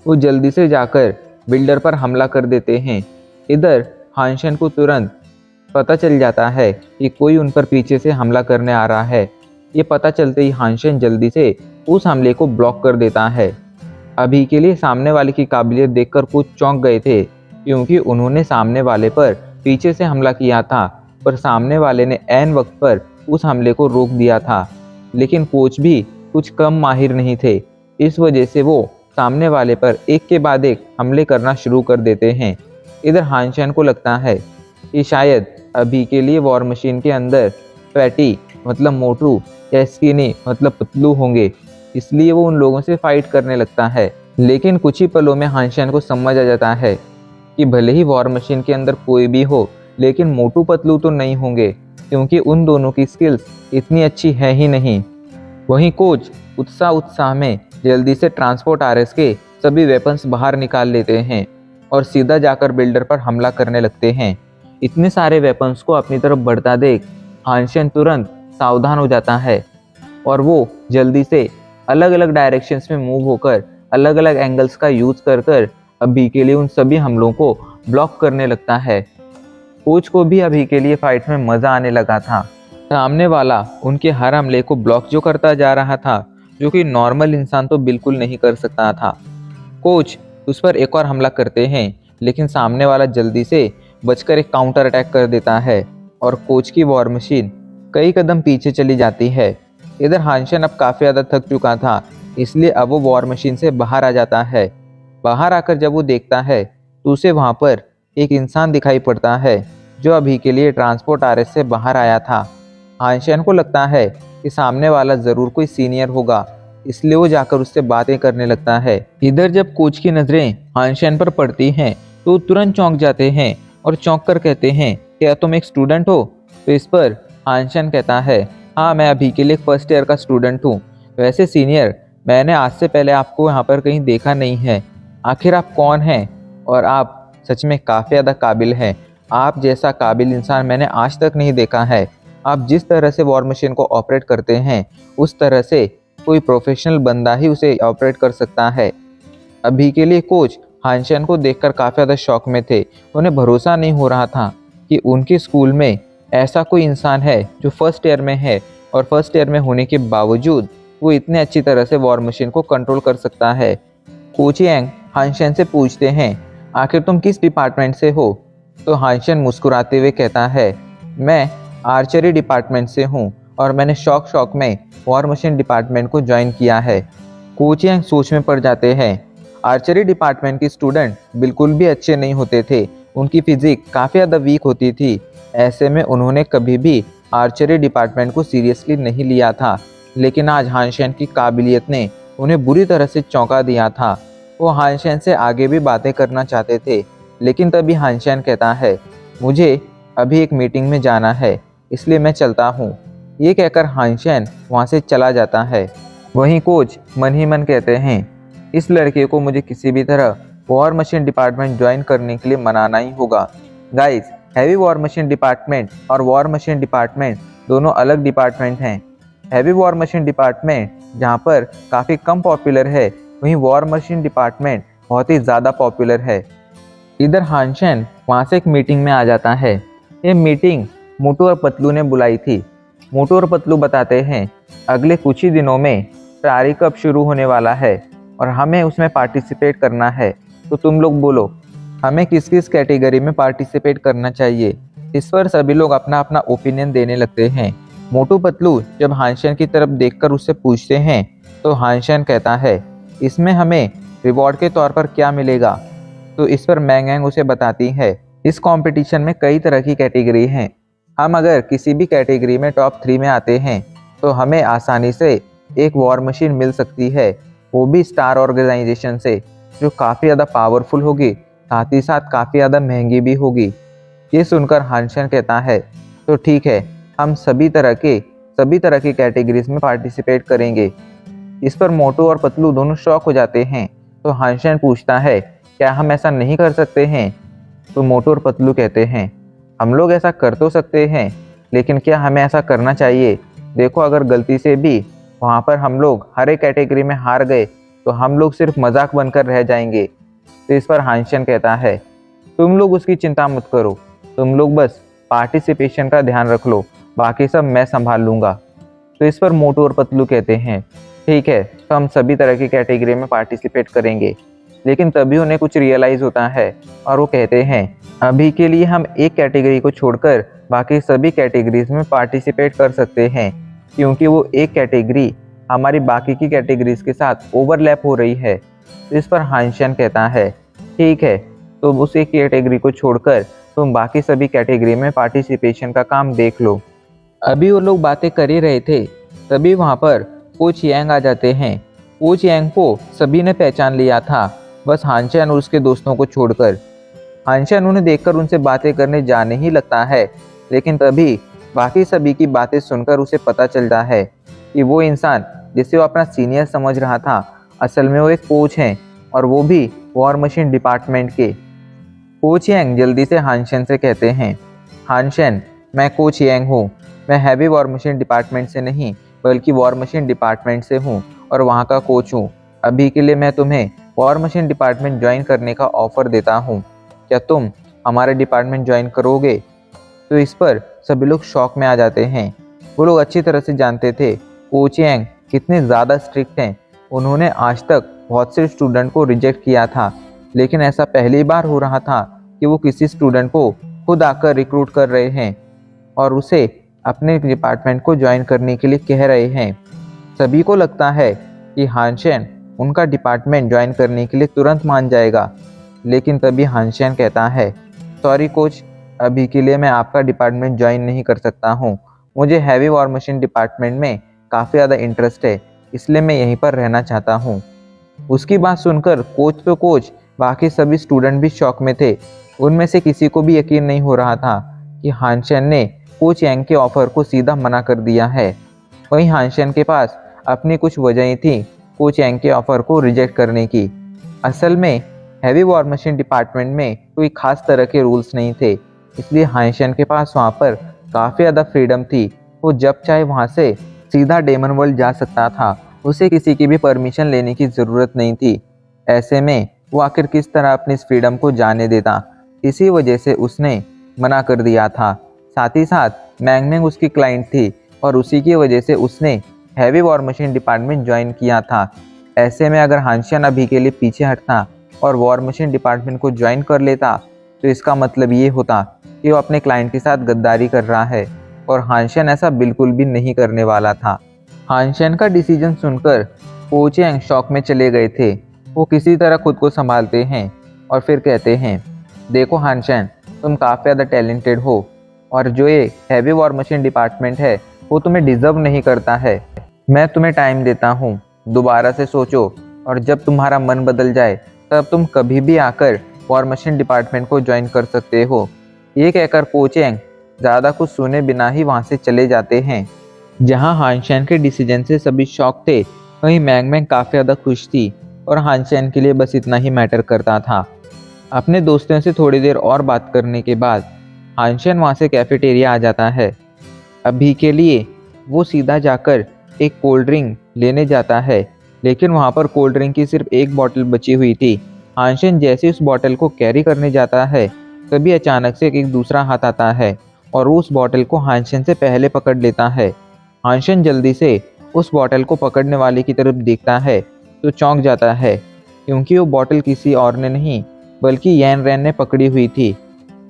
वो जल्दी से जाकर बिल्डर पर हमला कर देते हैं। इधर हानचैन को तुरंत पता चल जाता है कि कोई उन पर पीछे से हमला करने आ रहा है। ये पता चलते ही हानचैन जल्दी से उस हमले को ब्लॉक कर देता है। अभी के लिए सामने वाले की काबिलियत देखकर कुछ चौंक गए थे, क्योंकि उन्होंने सामने वाले पर पीछे से हमला किया था, पर सामने वाले ने ऐन वक्त पर उस हमले को रोक दिया था। लेकिन कोच भी कुछ कम माहिर नहीं थे, इस वजह से वो सामने वाले पर एक के बाद एक हमले करना शुरू कर देते हैं। इधर हानशेन को लगता है कि शायद अभी के लिए वॉर मशीन के अंदर फैटी मतलब मोटू या स्किनी मतलब पतलू होंगे, इसलिए वो उन लोगों से फाइट करने लगता है। लेकिन कुछ ही पलों में हानशेन को समझ आ जाता है कि भले ही वॉर मशीन के अंदर कोई भी हो, लेकिन मोटू पतलू तो नहीं होंगे, क्योंकि उन दोनों की स्किल्स इतनी अच्छी है ही नहीं। वहीं कोच उत्साह में जल्दी से ट्रांसपोर्ट आरएस के सभी वेपन्स बाहर निकाल लेते हैं और सीधा जाकर बिल्डर पर हमला करने लगते हैं। इतने सारे वेपन्स को अपनी तरफ बढ़ता देख हानशेन तुरंत सावधान हो जाता है और वो जल्दी से अलग अलग डायरेक्शंस में मूव होकर अलग अलग एंगल्स का यूज कर अभी के लिए उन सभी हमलों को ब्लॉक करने लगता है। कोच को भी अभी के लिए फाइट में मज़ा आने लगा था। सामने वाला उनके हर हमले को ब्लॉक जो करता जा रहा था, जो कि नॉर्मल इंसान तो बिल्कुल नहीं कर सकता था। कोच उस पर एक और हमला करते हैं, लेकिन सामने वाला जल्दी से बचकर एक काउंटर अटैक कर देता है और कोच की वॉर मशीन कई कदम पीछे चली जाती है। इधर हानशेन अब काफ़ी ज़्यादा थक चुका था, इसलिए अब वो वॉर मशीन से बाहर आ जाता है। बाहर आकर जब वो देखता है तो उसे वहाँ पर एक इंसान दिखाई पड़ता है, जो अभी के लिए ट्रांसपोर्ट आरएस से बाहर आया था। हानशेन को लगता है कि सामने वाला ज़रूर कोई सीनियर होगा, इसलिए वो जाकर उससे बातें करने लगता है। इधर जब कोच की नज़रें हानशेन पर पड़ती हैं तो तुरंत चौंक जाते हैं और चौंक कर कहते हैं, क्या तुम एक स्टूडेंट हो? तो इस पर हानशेन कहता है, हाँ मैं अभी के लिए फर्स्ट ईयर का स्टूडेंट हूँ। वैसे सीनियर, मैंने आज से पहले आपको यहाँ पर कहीं देखा नहीं है। आखिर आप कौन हैं? और आप सच में काफ़ी ज़्यादा काबिल हैं। आप जैसा काबिल इंसान मैंने आज तक नहीं देखा है। आप जिस तरह से वॉर मशीन को ऑपरेट करते हैं, उस तरह से कोई प्रोफेशनल बंदा ही उसे ऑपरेट कर सकता है। अभी के लिए कोच हानशेन को देखकर काफ़ी ज़्यादा शॉक में थे। उन्हें भरोसा नहीं हो रहा था कि उनके स्कूल में ऐसा कोई इंसान है जो फर्स्ट ईयर में है, और फर्स्ट ईयर में होने के बावजूद वो इतने अच्छी तरह से वॉर मशीन को कंट्रोल कर सकता है। कोच यांग हानशेन से पूछते हैं, आखिर तुम किस डिपार्टमेंट से हो? तो हानशेन मुस्कुराते हुए कहता है, मैं आर्चरी डिपार्टमेंट से हूँ और मैंने शौक में वॉर मशीन डिपार्टमेंट को ज्वाइन किया है। कोच यांग सोच में पड़ जाते हैं। आर्चरी डिपार्टमेंट के स्टूडेंट बिल्कुल भी अच्छे नहीं होते थे, उनकी फिजिक काफ़ी ज़्यादा वीक होती थी। ऐसे में उन्होंने कभी भी आर्चरी डिपार्टमेंट को सीरियसली नहीं लिया था। लेकिन आज हानशेन की काबिलियत ने उन्हें बुरी तरह से चौंका दिया था। वो हानशेन से आगे भी बातें करना चाहते थे, लेकिन तभी हानशेन कहता है, मुझे अभी एक मीटिंग में जाना है, इसलिए मैं चलता हूँ। ये कहकर हानशेन वहाँ से चला जाता है। वहीं कोच मन ही मन कहते हैं, इस लड़के को मुझे किसी भी तरह वॉर मशीन डिपार्टमेंट ज्वाइन करने के लिए मनाना ही होगा। Guys, heavy war machine department और वॉर मशीन डिपार्टमेंट दोनों अलग डिपार्टमेंट हैं। हैवी वॉर मशीन डिपार्टमेंट जहाँ पर काफ़ी कम पॉपुलर है, वहीं वॉर मशीन डिपार्टमेंट बहुत ही ज़्यादा पॉपुलर है। इधर हानशेन वहाँ से एक मीटिंग में आ जाता है। ये मीटिंग मोटू और पतलू ने बुलाई थी। मोटू और पतलू बताते हैं, अगले कुछ ही दिनों में प्रारी कप शुरू होने वाला है और हमें उसमें पार्टिसिपेट करना है। तो तुम लोग बोलो, हमें किस किस कैटेगरी में पार्टिसिपेट करना चाहिए? इस पर सभी लोग अपना अपना ओपिनियन देने लगते हैं। मोटू पतलू जब हानशेन की तरफ देखकर उससे पूछते हैं, तो हानशेन कहता है, इसमें हमें रिवॉर्ड के तौर पर क्या मिलेगा? तो इस पर मैंग यांग उसे बताती है, इस कंपटीशन में कई तरह की कैटेगरी हैं। हम अगर किसी भी कैटेगरी में टॉप 3 में आते हैं तो हमें आसानी से एक वॉर मशीन मिल सकती है, वो भी स्टार ऑर्गेनाइजेशन से, जो काफ़ी ज़्यादा पावरफुल होगी, साथ ही साथ काफ़ी ज़्यादा महंगी भी होगी। ये सुनकर हानशेन कहता है, तो ठीक है, हम सभी तरह की कैटेगरीज में पार्टिसिपेट करेंगे। इस पर मोटू और पतलू दोनों शॉक हो जाते हैं। तो हानशेन पूछता है, क्या हम ऐसा नहीं कर सकते हैं? तो मोटू और पतलू कहते हैं, हम लोग ऐसा कर तो सकते हैं, लेकिन क्या हमें ऐसा करना चाहिए? देखो, अगर गलती से भी वहाँ पर हम लोग हर एक कैटेगरी में हार गए तो हम लोग सिर्फ मजाक बनकर रह जाएंगे। तो इस पर हानशेन कहता है, तुम लोग उसकी चिंता मत करो, तुम लोग बस पार्टिसिपेशन का ध्यान रख लो, बाकी सब मैं संभाल लूँगा। तो इस पर मोटू और पतलू कहते हैं, ठीक है, तो हम सभी तरह की कैटेगरी में पार्टिसिपेट करेंगे। लेकिन तभी उन्हें कुछ रियलाइज़ होता है और वो कहते हैं, अभी के लिए हम एक कैटेगरी को छोड़कर बाकी सभी कैटेगरीज में पार्टिसिपेट कर सकते हैं, क्योंकि वो एक कैटेगरी हमारी बाकी की कैटेगरीज के साथ ओवरलैप हो रही है। इस पर हानशन कहता है, ठीक है, तो उस एक कैटेगरी को छोड़कर तुम बाकी सभी कैटेगरी में पार्टिसिपेशन का काम देख लो। अभी वो लोग बातें कर ही रहे थे, तभी वहाँ पर कोच यांग आ जाते हैं। कोच यांग को सभी ने पहचान लिया था, बस हानशन और उसके दोस्तों को छोड़कर। हानशन उन्हें देखकर उनसे बातें करने जाने ही लगता है, लेकिन तभी बाकी सभी की बातें सुनकर उसे पता चलता है कि वो इंसान जिसे वो अपना सीनियर समझ रहा था, असल में वो एक कोच हैं, और वो भी वॉर मशीन डिपार्टमेंट के। कोच यांग जल्दी से हानशन से कहते हैं, हानशन, मैं कोच यांग हूँ। मैं हैवी वॉर मशीन डिपार्टमेंट से नहीं बल्कि वॉर मशीन डिपार्टमेंट से हूँ और वहाँ का कोच हूँ। अभी के लिए मैं तुम्हें वॉर मशीन डिपार्टमेंट ज्वाइन करने का ऑफ़र देता हूँ। क्या तुम हमारे डिपार्टमेंट ज्वाइन करोगे? तो इस पर सभी लोग शॉक में आ जाते हैं। वो लोग अच्छी तरह से जानते थे कोच यांग कितने ज़्यादा स्ट्रिक्ट हैं। उन्होंने आज तक बहुत से स्टूडेंट को रिजेक्ट किया था, लेकिन ऐसा पहली बार हो रहा था कि वो किसी स्टूडेंट को खुद आकर रिक्रूट कर रहे हैं और उसे अपने डिपार्टमेंट को ज्वाइन करने के लिए कह रहे हैं। सभी को लगता है कि हानशन उनका डिपार्टमेंट ज्वाइन करने के लिए तुरंत मान जाएगा, लेकिन तभी हानशन कहता है, सॉरी कोच, अभी के लिए मैं आपका डिपार्टमेंट ज्वाइन नहीं कर सकता हूँ। मुझे हैवी वॉर मशीन डिपार्टमेंट में काफ़ी ज़्यादा इंटरेस्ट है, इसलिए मैं यहीं पर रहना चाहता हूँ। उसकी बात सुनकर कोच तो कोच बाकी सभी स्टूडेंट भी शॉक में थे। उनमें से किसी को भी यकीन नहीं हो रहा था कि हानशन ने कोच यांग के ऑफर को सीधा मना कर दिया है। वहीं हानशन के पास अपनी कुछ वजहें थी कोच यांग के ऑफर को रिजेक्ट करने की। असल में हैवी वॉर मशीन डिपार्टमेंट में कोई खास तरह के रूल्स नहीं थे, इसलिए हानशन के पास वहाँ पर काफ़ी ज़्यादा फ्रीडम थी। वो जब चाहे वहाँ से सीधा डेमन वर्ल्ड जा सकता था, उसे किसी की भी परमिशन लेने की ज़रूरत नहीं थी। ऐसे में वो आखिर किस तरह अपनी इस फ्रीडम को जाने देता, इसी वजह से उसने मना कर दिया था। साथ ही साथ मैंगमेंग उसकी क्लाइंट थी और उसी की वजह से उसने heavy war machine department join किया था। ऐसे में अगर हानशन अभी के लिए पीछे हटता और वॉर मशीन डिपार्टमेंट को ज्वाइन कर लेता, तो इसका मतलब ये होता कि वो अपने क्लाइंट के साथ गद्दारी कर रहा है, और हानशन ऐसा बिल्कुल भी नहीं करने वाला था। हानशन का डिसीजन सुनकर कोच यांग शॉक में चले गए थे। वो किसी तरह खुद को संभालते हैं और फिर कहते हैं, देखो हानशन, तुम काफ़ी ज़्यादा टैलेंटेड हो और जो ये हैवी वॉर मशीन डिपार्टमेंट है वो तुम्हें डिज़र्व नहीं करता है। मैं तुम्हें टाइम देता हूँ, दोबारा से सोचो, और जब तुम्हारा मन बदल जाए तब तुम कभी भी आकर वॉर मशीन डिपार्टमेंट को ज्वाइन कर सकते हो। ये कहकर कोच यांग ज़्यादा कुछ सुने बिना ही वहाँ से चले जाते हैं। जहाँ हानशन के डिसीजन से सभी शॉक थे, वहीं मैंगमेंग काफ़ी ज़्यादा खुश थी और हानशन के लिए बस इतना ही मैटर करता था। अपने दोस्तों से थोड़ी देर और बात करने के बाद हानशन वहाँ से कैफेटेरिया आ जाता है। अभी के लिए वो सीधा जाकर एक कोल्ड ड्रिंक लेने जाता है, लेकिन वहाँ पर कोल्ड ड्रिंक की सिर्फ एक बॉटल बची हुई थी। हानशन जैसे उस बॉटल को कैरी करने जाता है, तभी अचानक से एक दूसरा हाथ आता है और उस बॉटल को हानशन से पहले पकड़ लेता है। हानशन जल्दी से उस बॉटल को पकड़ने वाले की तरफ देखता है तो चौंक जाता है, क्योंकि वो बॉटल किसी और ने नहीं बल्कि यान रैन ने पकड़ी हुई थी।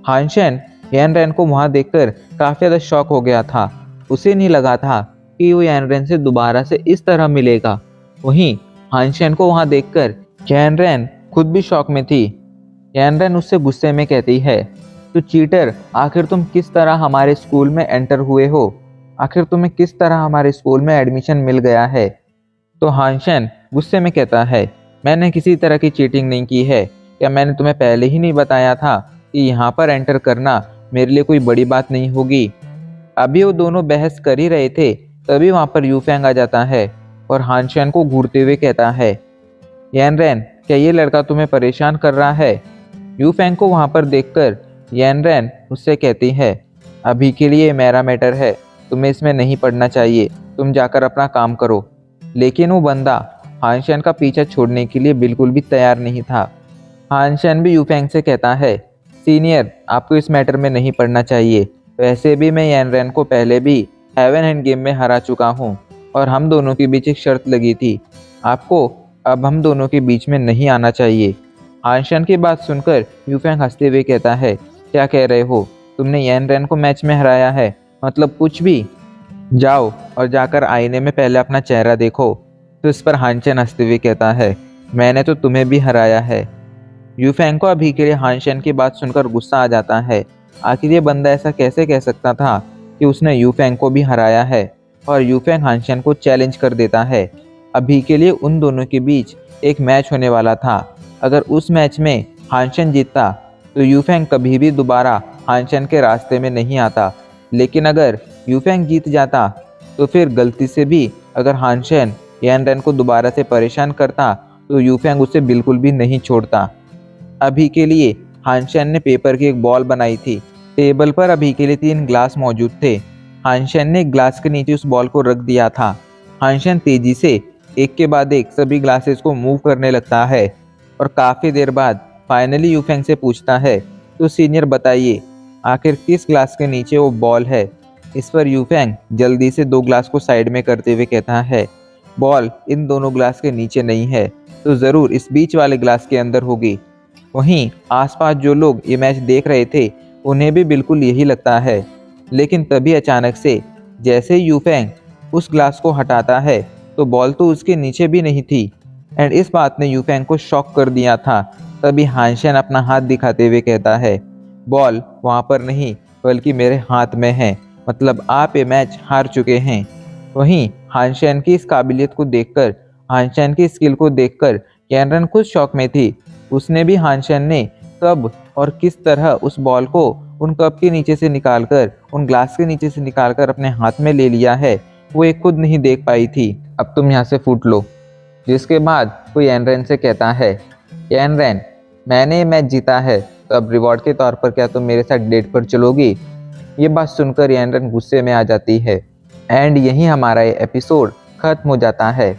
हानशन यान रैन को वहाँ देखकर काफ़ी ज़्यादा शॉक हो गया था। उसे नहीं लगा था कि वो यान रैन से दोबारा से इस तरह मिलेगा। वहीं हानशन को वहाँ देखकर यान रैन खुद भी शॉक में थी। यान रैन उससे गुस्से में कहती है, तो चीटर, आखिर तुम किस तरह हमारे स्कूल में एंटर हुए हो? आखिर तुम्हें किस तरह हमारे स्कूल में एडमिशन मिल गया है? तो हानशन गुस्से में कहता है, मैंने किसी तरह की चीटिंग नहीं की है। क्या मैंने तुम्हें पहले ही नहीं बताया था कि यहाँ पर एंटर करना मेरे लिए कोई बड़ी बात नहीं होगी? अभी वो दोनों बहस कर ही रहे थे, तभी वहाँ पर यूफैंग आ जाता है और हानशन को घूरते हुए कहता है, यान रैन, क्या ये लड़का तुम्हें परेशान कर रहा है? यूफैंग को वहाँ पर देखकर यान रैन उससे कहती है, अभी के लिए मेरा मैटर है, तुम्हें इसमें नहीं पड़ना चाहिए, तुम जाकर अपना काम करो। लेकिन वो बंदा हानशन का पीछा छोड़ने के लिए बिल्कुल भी तैयार नहीं था। हानशन भी यूफैंग से कहता है, सीनियर, आपको इस मैटर में नहीं पड़ना चाहिए। वैसे भी मैं यान रैन को पहले भी हेवन एंड गेम में हरा चुका हूँ। और हम दोनों के बीच एक शर्त लगी थी। आपको अब हम दोनों के बीच में नहीं आना चाहिए। हानशन की बात सुनकर यूफेंग हंसते हुए कहता है, क्या कह रहे हो? तुमने यान रेन को मैच में हराया है? मतलब कुछ भी। जाओ और जाकर आईने में पहले अपना चेहरा देखो। तो इस पर हानशन हंसते हुए कहता है, मैंने तो तुम्हें भी हराया है। यूफेंग को अभी के लिए हानशन की बात सुनकर गुस्सा आ जाता है। आखिर ये बंदा ऐसा कैसे कह सकता था कि उसने यूफेंग को भी हराया है। और यूफेंग हानशन को चैलेंज कर देता है। अभी के लिए उन दोनों के बीच एक मैच होने वाला था। अगर उस मैच में हानशन जीतता तो यूफेंग कभी भी दोबारा हानशन के रास्ते में नहीं आता। लेकिन अगर यूफेंग जीत जाता तो फिर गलती से भी अगर हानशन यान रेन को दोबारा से परेशान करता तो यूफेंग उसे बिल्कुल भी नहीं छोड़ता। अभी के लिए हानशन ने पेपर की एक बॉल बनाई थी। टेबल पर अभी के लिए 3 ग्लास मौजूद थे। हानशन ने एक ग्लास के नीचे उस बॉल को रख दिया था। हानशन तेजी से एक के बाद एक सभी ग्लासेस को मूव करने लगता है और काफ़ी देर बाद फाइनली यूफेंग से पूछता है, तो सीनियर बताइए आखिर किस ग्लास के नीचे वो बॉल है। इस पर यूफेंग जल्दी से 2 ग्लास को साइड में करते हुए कहता है, बॉल इन दोनों ग्लास के नीचे नहीं है तो ज़रूर इस बीच वाले ग्लास के अंदर होगी। वहीं आसपास जो लोग ये मैच देख रहे थे उन्हें भी बिल्कुल यही लगता है। लेकिन तभी अचानक से जैसे ही यूफेंग उस ग्लास को हटाता है तो बॉल तो उसके नीचे भी नहीं थी। एंड इस बात ने यूफेंग को शॉक कर दिया था। तभी हानशन अपना हाथ दिखाते हुए कहता है, बॉल वहाँ पर नहीं बल्कि मेरे हाथ में है। मतलब आप ये मैच हार चुके हैं। वहीं हानशन की इस काबिलियत को देखकर, हानशन की स्किल को देखकर यान रेन खुद शॉक में थी। उसने भी हानशन ने कब और किस तरह उस बॉल को उन कप के नीचे से निकालकर, उन ग्लास के नीचे से निकालकर अपने हाथ में ले लिया है, वो एक खुद नहीं देख पाई थी। अब तुम यहाँ से फूट लो। जिसके बाद वो यान रेन से कहता है, यान रेन मैंने ये मैच जीता है तो अब रिवॉर्ड के तौर पर क्या तुम मेरे साथ डेट पर चलोगी? ये बात सुनकर यान रेन गुस्से में आ जाती है। एंड यहीं हमारा ये एपिसोड खत्म हो जाता है।